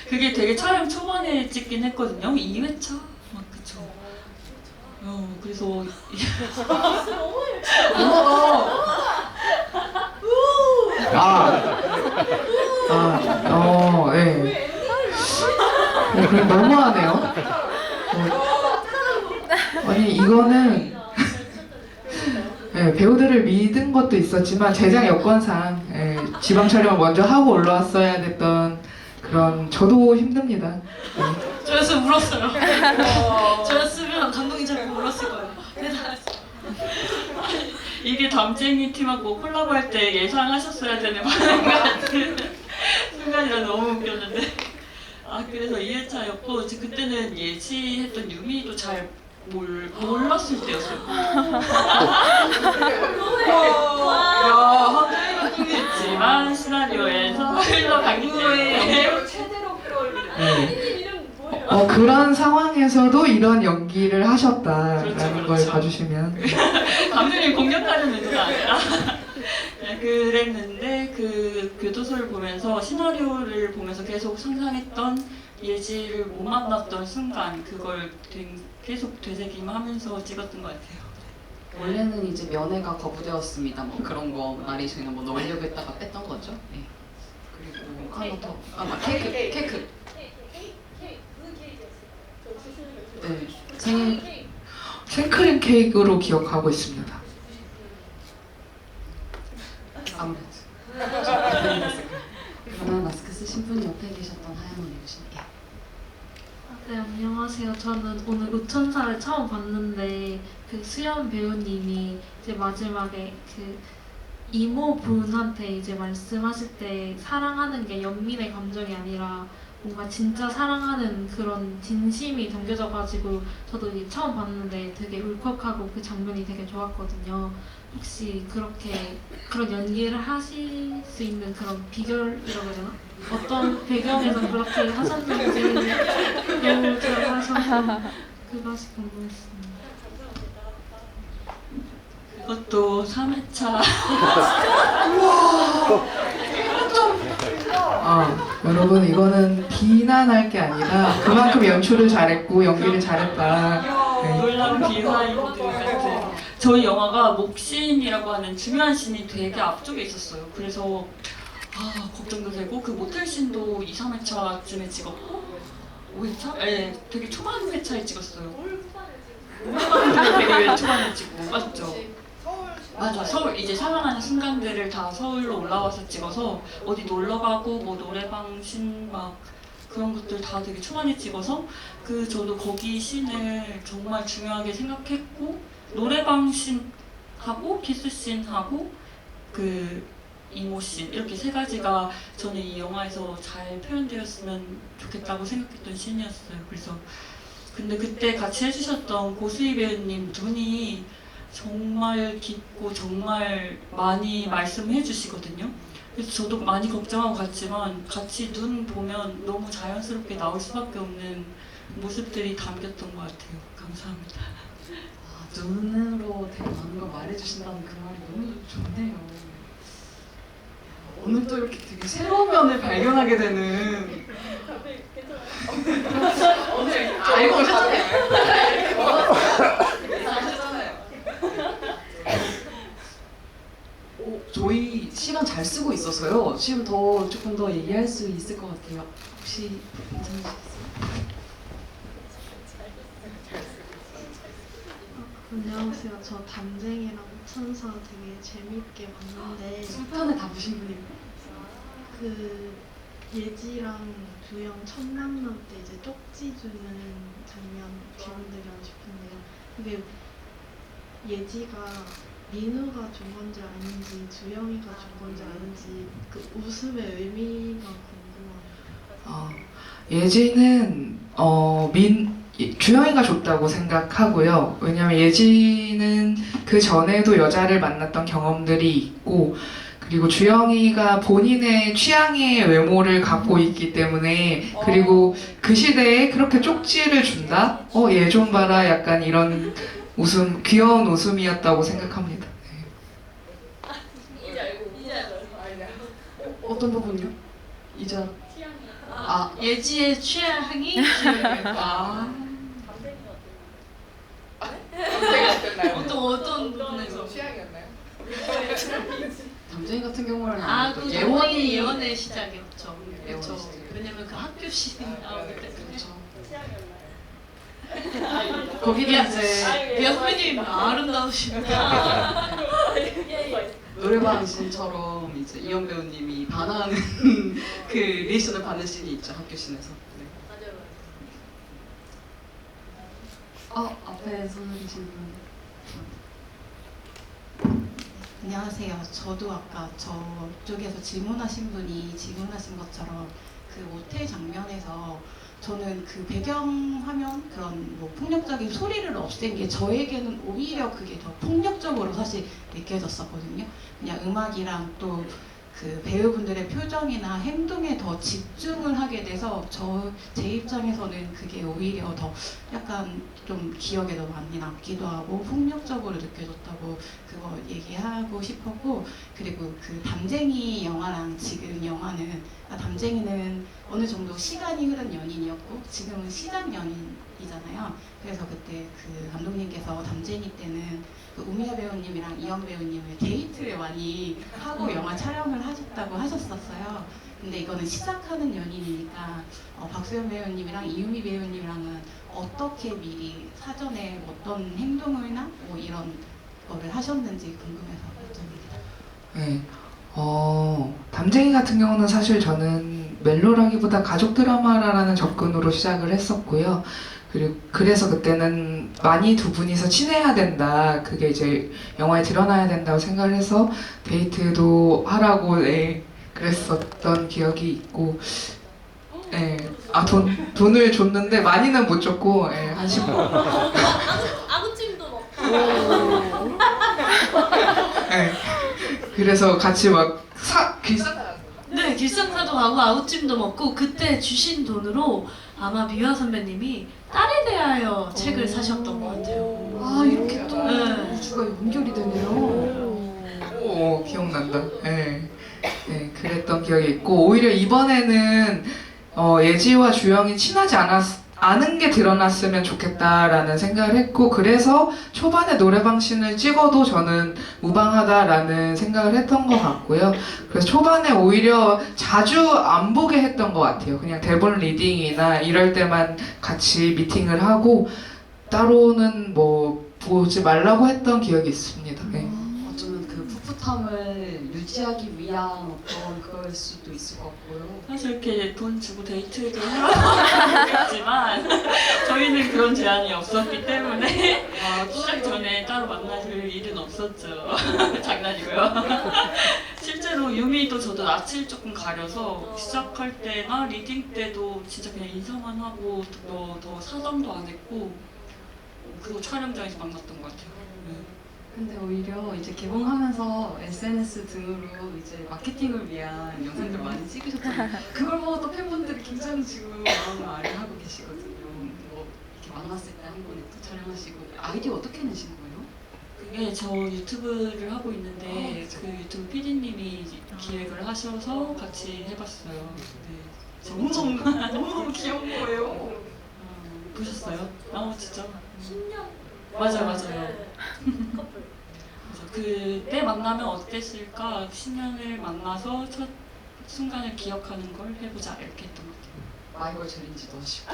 그게 되게 촬영 초반에 찍긴 했거든요. 2회차? 막 그쵸. 그래서 네. 그럼 너무하네요. 아니 이거는 배우들을 믿은 것도 있었지만 제작 여건상 지방 촬영을 먼저 하고 올라왔어야 됐던 그런 저도 힘듭니다. 네. 저였으면 울었어요. 저였으면 감독님처럼 울었을 거예요. 이게 담쟁이 팀하고 콜라보할 때 예상하셨어야 되는 반응 같은 순간이라 너무 웃겼는데. 그래서 2회차였고 그때는 예지했던 유미도 잘 몰랐을 때였어요. 했지만 시나리오에서 흘러가기 때문에 최대로 끌어올리는 이름 뭐예요? 그런 상황에서도 이런 연기를 하셨다라는 그렇죠. 걸 봐주시면 감독님 공격하는 의도가 아니라 그랬는데 그 교도소를 보면서 시나리오를 보면서 계속 상상했던 예지를 못 만났던 순간 그걸 계속 되새김하면서 찍었던 것 같아요. 원래는 이제 면회가 거부되었습니다. 뭐 그런 거 말이 저희가 뭐 넣으려고 했다가 뺐던 거죠. 네. 그리고 하나 더. 케이크. 무슨 케이크였어요? 네. 생일 생크림 케이크로 기억하고 있습니다. 아무래도. 그러면 마스크 쓰신 분이 옆에 계셨던 하얀 옷 입으신. 네, 안녕하세요. 저는 오늘 우천사를 처음 봤는데 그 수연 배우님이 이제 마지막에 그 이모분한테 이제 말씀하실 때 사랑하는 게 연민의 감정이 아니라 뭔가 진짜 사랑하는 그런 진심이 담겨져가지고 저도 이제 처음 봤는데 되게 울컥하고 그 장면이 되게 좋았거든요. 혹시 그런 연기를 하실 수 있는 그런 비결이라고 해야 되나? 어떤 배경에서 그렇게 하셨는지 너무 잘하셔서 그것이 궁금했습니다. 그것도 3회차. 여러분 이거는 비난할 게 아니라 그만큼 연출을 잘했고 연기를 잘했다. 네. 놀라운 비하인드 같은. 저희 영화가 목신이라고 하는 중요한 씬이 되게 앞쪽에 있었어요. 그래서 걱정도 되고 그 모텔 씬도 2, 3회차쯤에 찍었고 5회차? 네, 되게 초반 회차에 찍었어요. 되게 초반에 찍고 맞죠? 맞아, 서울 이제 상황하는 순간들을 다 서울로 올라와서 찍어서 어디 놀러 가고 뭐 노래방 씬 막 그런 것들 다 되게 초반에 찍어서 저도 거기 씬을 정말 중요하게 생각했고 노래방 씬 하고 키스 씬 하고 그 이모 씬 이렇게 세 가지가 저는 이 영화에서 잘 표현되었으면 좋겠다고 생각했던 씬이었어요. 그래서 근데 그때 같이 해주셨던 고수희 배우님 두 분이 정말 깊고 정말 많이 말씀해 주시거든요. 그래서 저도 많이 걱정하고 갔지만 같이 눈 보면 너무 자연스럽게 나올 수밖에 없는 모습들이 담겼던 것 같아요. 감사합니다. 눈으로 되게 많은 걸 말해주신다는 그 말이 너무 좋네요. 오늘 또 이렇게 되게 새로운 면을 발견하게 되는. 오늘 알고 오셨잖아요. 아시잖아요. 저희 시간 잘 쓰고 있어서요. 지금 더 조금 더 얘기할 수 있을 것 같아요. 혹시 괜찮으시겠어요? 안녕하세요. 저 담쟁이랑 천사 되게 재밌게 봤는데 술편에 다 보신 분이에요? 그 예지랑 주영 첫 만남 때 이제 쪽지 주는 장면 기억드리고 싶은데요. 이게 예지가 민우가 준 건지 아닌지 주영이가 준 건지 아닌지 그 웃음의 의미가 궁금합니다. 예지는 주영이가 줬다고 생각하고요. 왜냐면 예지는 그 전에도 여자를 만났던 경험들이 있고, 그리고 주영이가 본인의 취향의 외모를 갖고 있기 때문에, 그리고 그 시대에 그렇게 쪽지를 준다? 얘 좀 봐라. 약간 이런 웃음, 귀여운 웃음이었다고 생각합니다. 이제 알고 어떤 부분이요? 이자 예지의 취향이 주영이었다. 어떤 부분에서? 담쟁이 같은 경우는 그 예원의 시작이었죠. 그렇죠. 왜냐면 그 학교 씬 나올 때 거기도 이제 미아 선배님 아름다우십니다. 노래방 씬처럼 이제 이현 배우님이 반하는 그 리액션을 받는 씬이 있죠, 학교 씬에서. 네. 앞에 손을 드신 분. 안녕하세요. 저도 아까 저쪽에서 질문하신 분이 질문하신 것처럼 그 모텔 장면에서 저는 그 배경 화면 그런 뭐 폭력적인 소리를 없앤 게 저에게는 오히려 그게 더 폭력적으로 사실 느껴졌었거든요. 그냥 음악이랑 또 그 배우분들의 표정이나 행동에 더 집중을 하게 돼서 제 입장에서는 그게 오히려 더 약간 좀 기억에 더 많이 남기도 하고 폭력적으로 느껴졌다고 그거 얘기하고 싶었고, 그리고 그 담쟁이 영화랑 지금 영화는 담쟁이는 어느 정도 시간이 흐른 연인이었고 지금은 시작 연인이잖아요. 그래서 그때 그 감독님께서 담쟁이 때는 그 우미야 배우님이랑 이현 배우님을 데이트를 많이 하고 영화 촬영을 하셨다고 하셨었어요. 근데 이거는 시작하는 연인이니까 박수현 배우님이랑 이유미 배우님이랑은 어떻게 미리 사전에 어떤 행동을나 뭐 이런 거를 하셨는지 궁금해서 여쭤봅니다. 네. 담쟁이 같은 경우는 사실 저는 멜로라기보다 가족 드라마라는 접근으로 시작을 했었고요. 그래서 그때는 많이 두 분이서 친해야 된다. 그게 이제 영화에 드러나야 된다고 생각을 해서 데이트도 하라고 그랬었던 기억이 있고, 돈을 줬는데 많이는 못 줬고, 한 10분. 아구찜도 먹고. 그래서 같이 막 네, 길상사도 가고 아웃찜도 먹고 그때 주신 돈으로 아마 미화 선배님이 딸에 대하여 책을 사셨던 것 같아요. 이렇게 또 네. 우주가 연결이 되네요. 기억난다. 그랬던 기억이 있고, 오히려 이번에는 예지와 주영이 친하지 않은 게 드러났으면 좋겠다라는 생각을 했고, 그래서 초반에 노래방 씬을 찍어도 저는 무방하다라는 생각을 했던 것 같고요. 그래서 초반에 오히려 자주 안 보게 했던 것 같아요. 그냥 대본 리딩이나 이럴 때만 같이 미팅을 하고 따로는 뭐 보지 말라고 했던 기억이 있습니다. 어쩌면 그 풋풋함을 유지하기 위한 어떤 그럴 수도 있을 것 같고요. 사실 이렇게 돈 주고 데이트도 하겠지만 저희는 그런 제한이 없었기 때문에 시작 전에 따로 만나실 일은 없었죠. 장난이고요. 실제로 유미도 저도 낯을 조금 가려서 시작할 때나 리딩 때도 진짜 그냥 인사만 하고 더 사담도 안 했고, 그리고 촬영장에서 만났던 것 같아요. 근데 오히려 이제 개봉하면서 SNS 등으로 이제 마케팅을 위한 영상들 많이 찍으셨잖아요. 그걸 보고 또 팬분들이 굉장히 지금 마음을 아려하고 계시거든요. 뭐 이렇게 만났을 때 한 번에 또 촬영하시고, 아이디어 어떻게 내신 거예요? 그게 저 유튜브를 하고 있는데 그 유튜브 PD님이 기획을 하셔서 같이 해봤어요. 너무너무 귀여운 거예요. 보셨어요? 진짜? 10년. 맞아요. 네. 커플. 그래서 그때 만나면 어땠을까? 10년을 만나서 첫 순간을 기억하는 걸 해보자 이렇게 했던 것 같아요. 마이걸 챌린지도 하시고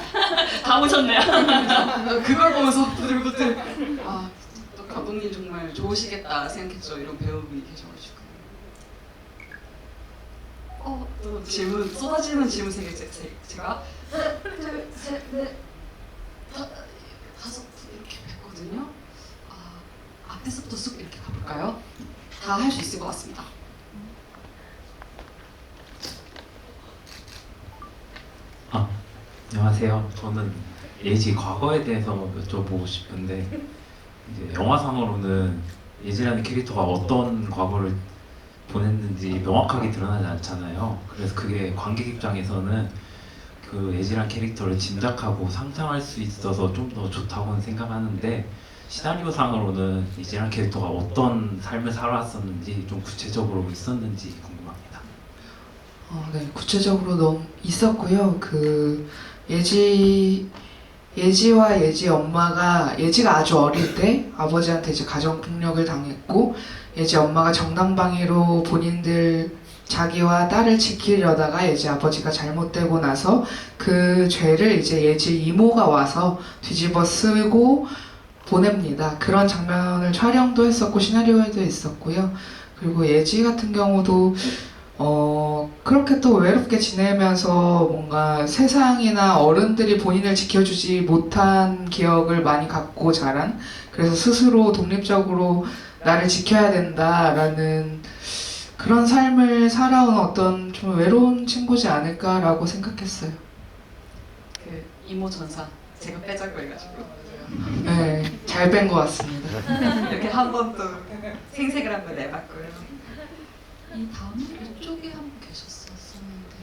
다 오셨네요. 그걸 보면서 부들부들 또 감독님 정말 좋으시겠다 생각했죠. 이런 배우분이 계셔가지고 또 질문 쏟아지는 질문 세 개 제가 둘, 셋, 넷, 다섯 분 이렇게 뵀거든요. 앞에서부터 쑥 이렇게 가볼까요? 다 할 수 있을 것 같습니다. 안녕하세요. 저는 예지 과거에 대해서 여쭤보고 싶은데 이제 영화상으로는 예지라는 캐릭터가 어떤 과거를 보냈는지 명확하게 드러나지 않잖아요. 그래서 그게 관객 입장에서는 그 예지라는 캐릭터를 짐작하고 상상할 수 있어서 좀 더 좋다고는 생각하는데 시나리오상으로는 예지라는 캐릭터가 어떤 삶을 살아왔었는지 좀 구체적으로 있었는지 궁금합니다. 네, 구체적으로 너무 있었고요. 그 예지와 예지 엄마가 예지가 아주 어릴 때 아버지한테 이제 가정폭력을 당했고 예지 엄마가 정당방위로 본인들 자기와 딸을 지키려다가 예지 아버지가 잘못되고 나서 그 죄를 이제 예지 이모가 와서 뒤집어 쓰고 보냅니다. 그런 장면을 촬영도 했었고 시나리오에도 있었고요. 그리고 예지 같은 경우도 그렇게 또 외롭게 지내면서 뭔가 세상이나 어른들이 본인을 지켜주지 못한 기억을 많이 갖고 자란, 그래서 스스로 독립적으로 나를 지켜야 된다라는 그런 삶을 살아온 어떤 좀 외로운 친구지 않을까라고 생각했어요. 그 이모 전사 제가 빼자고 해가지고 네, 잘 뺀 것 같습니다. 이렇게 한 번 또 생색을 한번 내봤고요. 이 다음 이쪽에 한 분 계셨었는데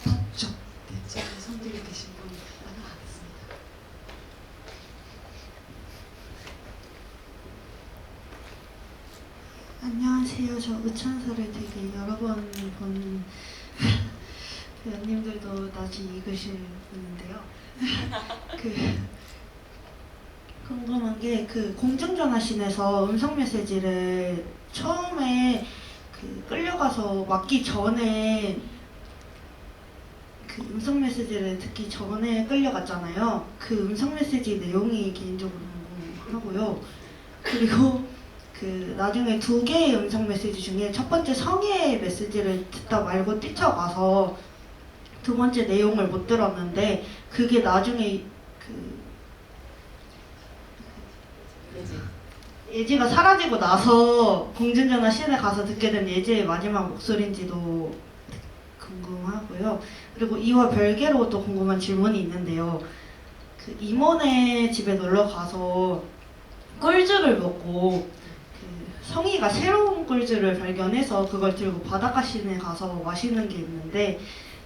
맞죠? 네, 제가 손들이 계신 분 하나 가겠습니다. 안녕하세요. 저 우천사를 되게 여러 번 본 배우님들도 나중에 읽으실 분인데요. 궁금한 게 공중전화 씬에서 음성 메시지를 처음에 끌려가서 맡기 전에 음성 메시지를 듣기 전에 끌려갔잖아요. 그 음성 메시지 내용이 개인적으로 궁금하고요. 그리고 나중에 2개의 음성 메시지 중에 첫 번째 성의 메시지를 듣다 말고 뛰쳐가서 두 번째 내용을 못 들었는데 그게 나중에 예지가 사라지고 나서 공중전화 씬에 가서 듣게 된 예지의 마지막 목소리인지도 궁금하고요. 그리고 이와 별개로 또 궁금한 질문이 있는데요. 이모네 집에 놀러 가서 꿀죽을 먹고 성희가 새로운 꿀죽을 발견해서 그걸 들고 바닷가 씬에 가서 마시는 게 있는데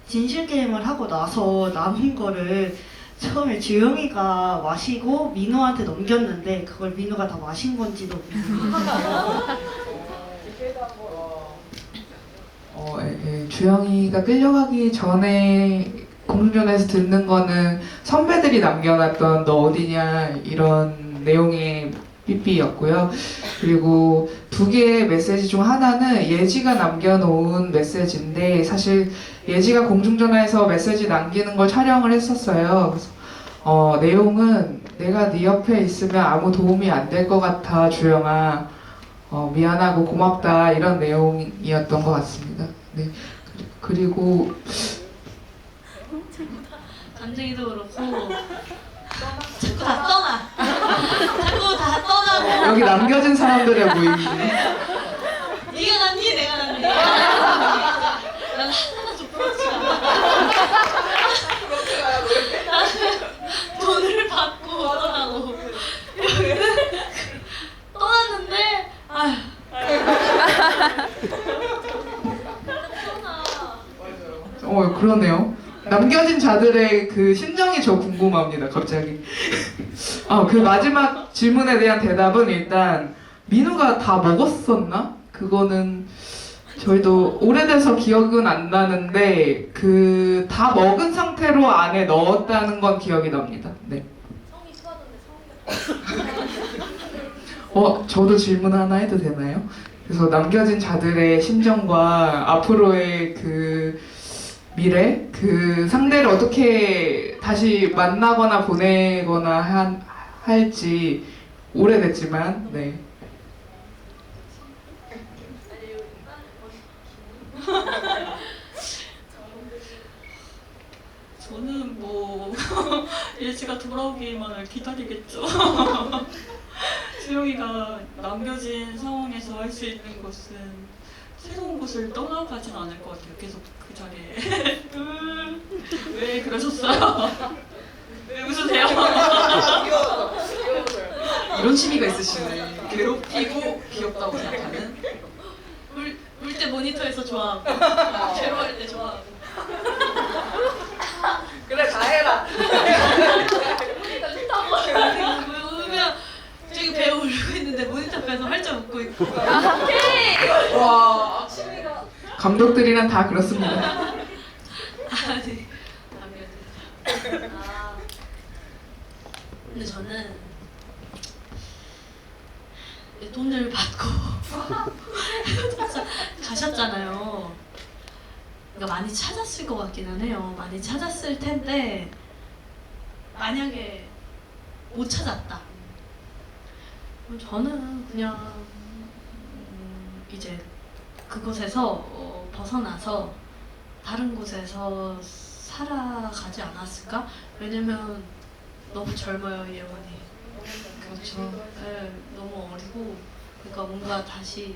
진실 게임을 하고 나서 남은 거를 처음에 주영이가 마시고 민호한테 넘겼는데 그걸 민호가 다 마신 건지도 궁금해요. 주영이가 끌려가기 전에 공중전화에서 듣는 거는 선배들이 남겨놨던 너 어디냐 이런 내용의 삐삐였고요. 그리고 2개의 메시지 중 하나는 예지가 남겨놓은 메시지인데 사실 예지가 공중전화에서 메시지 남기는 걸 촬영을 했었어요. 그래서 내용은 내가 네 옆에 있으면 아무 도움이 안 될 것 같아 주영아, 미안하고 고맙다 이런 내용이었던 것 같습니다. 네. 그리고 감정이도 그렇고 자꾸 다 떠나. 자꾸 다 떠나고. 여기 남겨진 사람들의 모임. 네가 낫니 내가 낫니. 난 하나도 부럽지가 않아. 돈을 받고 떠나고. 떠났는데 그러네요. 남겨진 자들의 그 심정이 저 궁금합니다. 갑자기. 그 마지막 질문에 대한 대답은 일단 민우가 다 먹었었나? 그거는 저희도 오래돼서 기억은 안 나는데 다 먹은 상태로 안에 넣었다는 건 기억이 납니다. 네. 성이 수하던데 성이 저도 질문 하나 해도 되나요? 그래서 남겨진 자들의 심정과 앞으로의 그 미래, 그 상대를 어떻게 다시 만나거나 보내거나 할지 오래됐지만, 네. 저는 뭐 예지가 돌아오기만을 기다리겠죠. 수영이가 남겨진 상황에서 할 수 있는 것은 새로운 곳을 떠나가진 않을 것 같아요. 계속 그 자리에. 왜 그러셨어요? 왜 웃으세요? 이런 취미가 있으시네. 괴롭히고 귀엽다고 생각하는. 울 때 모니터에서 좋아하고 괴로워할 때 좋아하고. 그래 다 해라. 울면 저기 배우 울고 있는데 모니터 앞에서 활짝 웃고 있고. 와, 감독들이란 다 그렇습니다. 네. 근데 저는 돈을 받고 가셨잖아요. 그러니까 많이 찾았을 것 같기는 해요. 많이 찾았을 텐데 만약에 못 찾았다. 그럼 저는 그냥 이제 그곳에서 벗어나서 다른 곳에서 살아가지 않았을까? 왜냐면 너무 젊어요, 이 영혼이. 그렇죠. 네, 너무 어리고 그러니까 뭔가 다시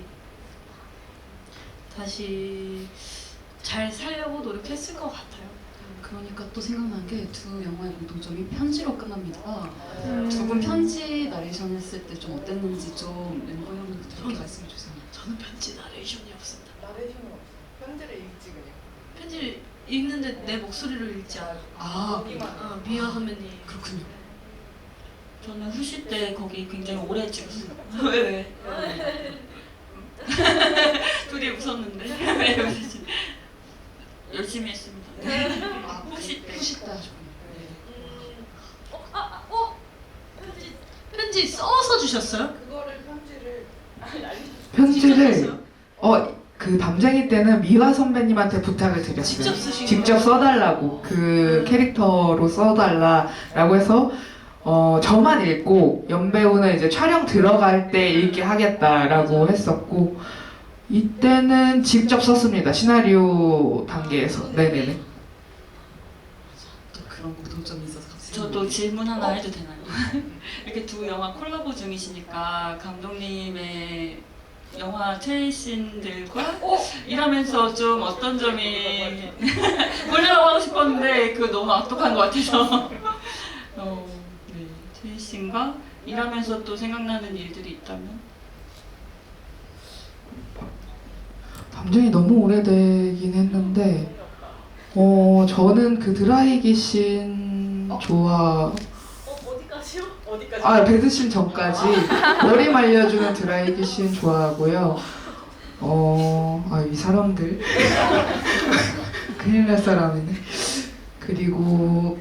잘 살려고 노력했을 것 같아요. 그러니까 또 생각난 게 두 영화의 공통점이 편지로 끝납니다. 두 분 편지 나레이션 했을 때 좀 어땠는지 좀 멤버 형님들께 말씀해 주세요. 저는 편지 나레이션이 없습니다. 나레이션은 없어. 편지를 읽지 그냥. 편지를 읽는데 내 목소리를 읽지 않아. 미화 선배님. 그렇군요. 저는 후시 때 거기 굉장히 오래 찍었어요. 왜? 둘이 웃었는데 왜 웃으시? 열심히 했습니다. 후시 때. 후시 때 하셨군요. 편지 써서 주셨어요? 그거를 편지를 그 담쟁이 때는 미화 선배님한테 부탁을 드렸어요. 직접 쓰신 직접 써달라고 그 캐릭터로 써달라라고 해서 저만 읽고 연배우는 이제 촬영 들어갈 때 읽게 하겠다라고 했었고 이때는 직접 썼습니다. 시나리오 단계에서. 네네네. 또 그런 공통점이 있어서 갑자기. 저도 질문 하나 해도 되나요? 이렇게 두 영화 콜라보 중이시니까 감독님의 영화 최신들과 일하면서 좀 어떤 점이 보려고 하고 싶었는데 그거 너무 악독한 것 같아서 네, 최신과 일하면서 또 생각나는 일들이 있다면? 담쟁이 너무 오래되긴 했는데 저는 그 드라이기 씬 어디까지요? 배드씬 전까지 머리 말려주는 드라이기 씬 좋아하고요. 이 사람들 큰일 날 사람이네. 그리고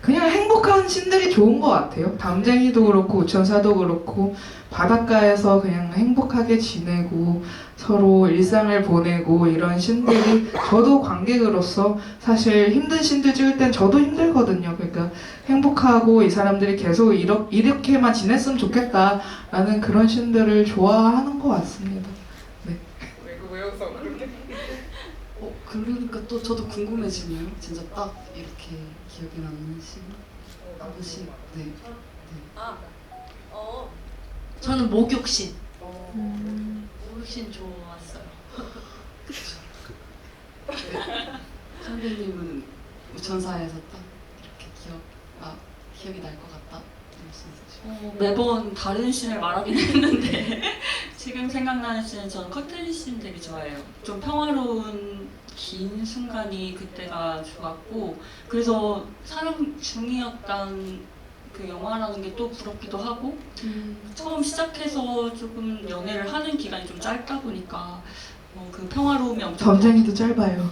그냥 행복한 씬들이 좋은 것 같아요. 담쟁이도 그렇고 우천사도 그렇고 바닷가에서 그냥 행복하게 지내고 서로 일상을 보내고 이런 씬들이 저도 관객으로서 사실 힘든 씬들 찍을 땐 저도 힘들거든요. 그러니까 행복하고 이 사람들이 계속 이렇게만 지냈으면 좋겠다라는 그런 씬들을 좋아하는 것 같습니다. 네. 왜 웃어 그렇게? 그러니까 또 저도 궁금해지네요. 진짜 딱 이렇게 기억이 남는 씬. 어느 씬? 네. 저는 목욕신. 목욕신 좋았어요. 선배님은 우천사에서 딱 이렇게 기억이 날 것 같다. 매번 다른 씬을 말하긴 했는데 지금 생각나는 씬은 저는 커튼 씬 되게 좋아해요. 좀 평화로운 긴 순간이 그때가 좋았고 그래서 사랑 중이었던 그 영화라는 게 또 부럽기도 하고 처음 시작해서 조금 연애를 하는 기간이 좀 짧다 보니까 그 평화로움이 엄청 담쟁이도 짧아요.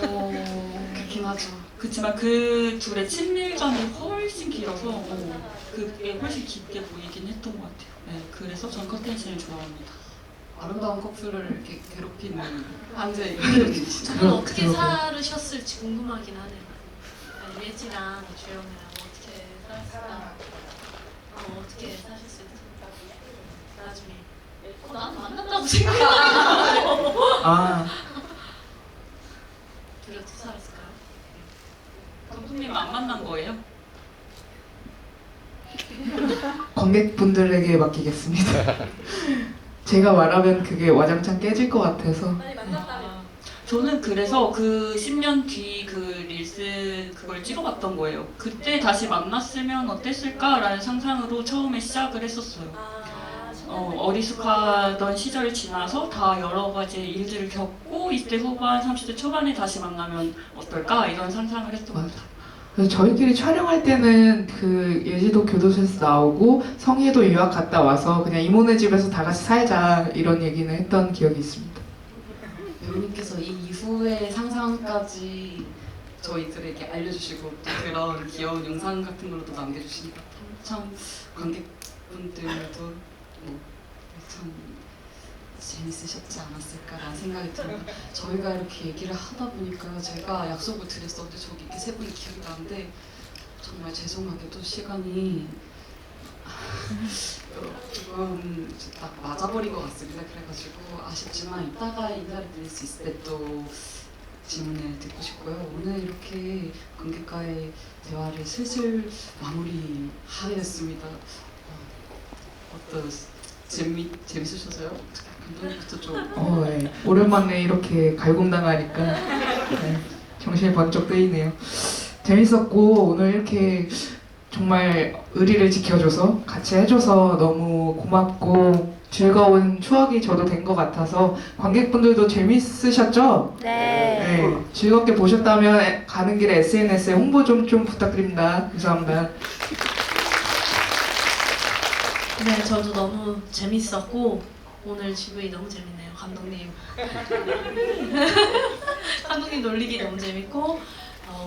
그렇긴 하죠. 그렇지만 그 둘의 친밀감이 훨씬 길어서 그게 훨씬 깊게 보이긴 했던 것 같아요. 네, 그래서 전 커튼신을 좋아합니다. 아름다운 커플을 이렇게 괴롭히는 한재 이런 저는 어떻게 살으셨을지 궁금하긴 하네요. 아니, 예지랑 주영이랑 어떻게 살았을까? 어떻게 사셨을지 나중에 나는 만났다고 생각하고 아, 둘이 어떻게 살았을까요? 감독님 안 만난 거예요? 관객분들에게 맡기겠습니다. 제가 말하면 그게 와장창 깨질 것 같아서. 저는 그래서 그 10년 뒤 그 릴스 그걸 찍어봤던 거예요. 그때 다시 만났으면 어땠을까라는 상상으로 처음에 시작을 했었어요. 어리숙하던 시절을 지나서 다 여러 가지 일들을 겪고 20대 후반, 30대 초반에 다시 만나면 어떨까 이런 상상을 했던 것 같아요. 그래서 저희끼리 촬영할 때는 그 예지도 교도소에서 나오고 성희도 유학 갔다 와서 그냥 이모네 집에서 다 같이 살자 이런 얘기는 했던 기억이 있습니다. 배우님께서 이 이후의 상상까지 저희들에게 알려주시고 또 그런 귀여운 영상 같은 걸로도 남겨주시니까 참 관객분들도 참 재밌으셨지 않았을까라는 생각이 들어요. 저희가 이렇게 얘기를 하다 보니까 제가 약속을 드렸었는데 저기 이렇게 세 분이 기억이 나는데 정말 죄송하게도 시간이 조금 딱 맞아버린 것 같습니다. 그래가지고 아쉽지만 이따가 인사를 드릴 수 있을 때 또 질문을 듣고 싶고요. 오늘 이렇게 관객과의 대화를 슬슬 마무리하게 됐습니다. 재밌으셔서요? 감독님부터 좀. 네. 오랜만에 이렇게 갈굼당하니까 네, 정신이 번쩍 뜨이네요. 재밌었고 오늘 이렇게 정말 의리를 지켜줘서 같이 해줘서 너무 고맙고 즐거운 추억이 저도 된 것 같아서 관객분들도 재밌으셨죠? 네. 즐겁게 보셨다면 가는 길에 SNS에 홍보 좀 부탁드립니다. 감사합니다. 네, 저도 너무 재밌었고 오늘 GV 너무 재밌네요. 감독님 놀리기 너무 재밌고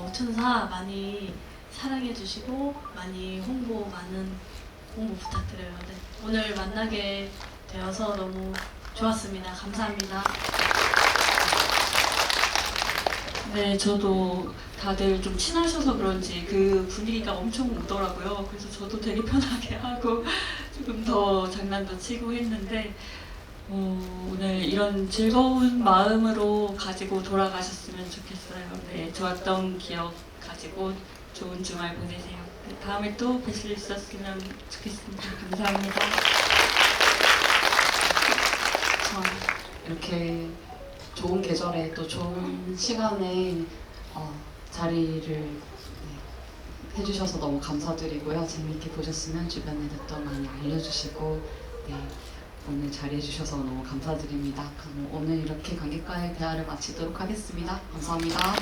우천사 많이 사랑해주시고 많은 홍보 부탁드려요. 네, 오늘 만나게 되어서 너무 좋았습니다. 감사합니다. 네, 저도 다들 좀 친하셔서 그런지 그 분위기가 엄청 오더라고요. 그래서 저도 되게 편하게 하고 조금 더 장난도 치고 했는데 오늘 이런 즐거운 마음으로 가지고 돌아가셨으면 좋겠어요. 네, 좋았던 기억 가지고 좋은 주말 보내세요. 네, 다음에 또 뵐 수 있었으면 좋겠습니다. 감사합니다. 참 이렇게 좋은 계절에 또 좋은 시간에 자리를 해주셔서 너무 감사드리고요. 재미있게 보셨으면 주변에도 많이 알려주시고 오늘 자리해주셔서 너무 감사드립니다. 그럼 오늘 이렇게 관객과의 대화를 마치도록 하겠습니다. 감사합니다.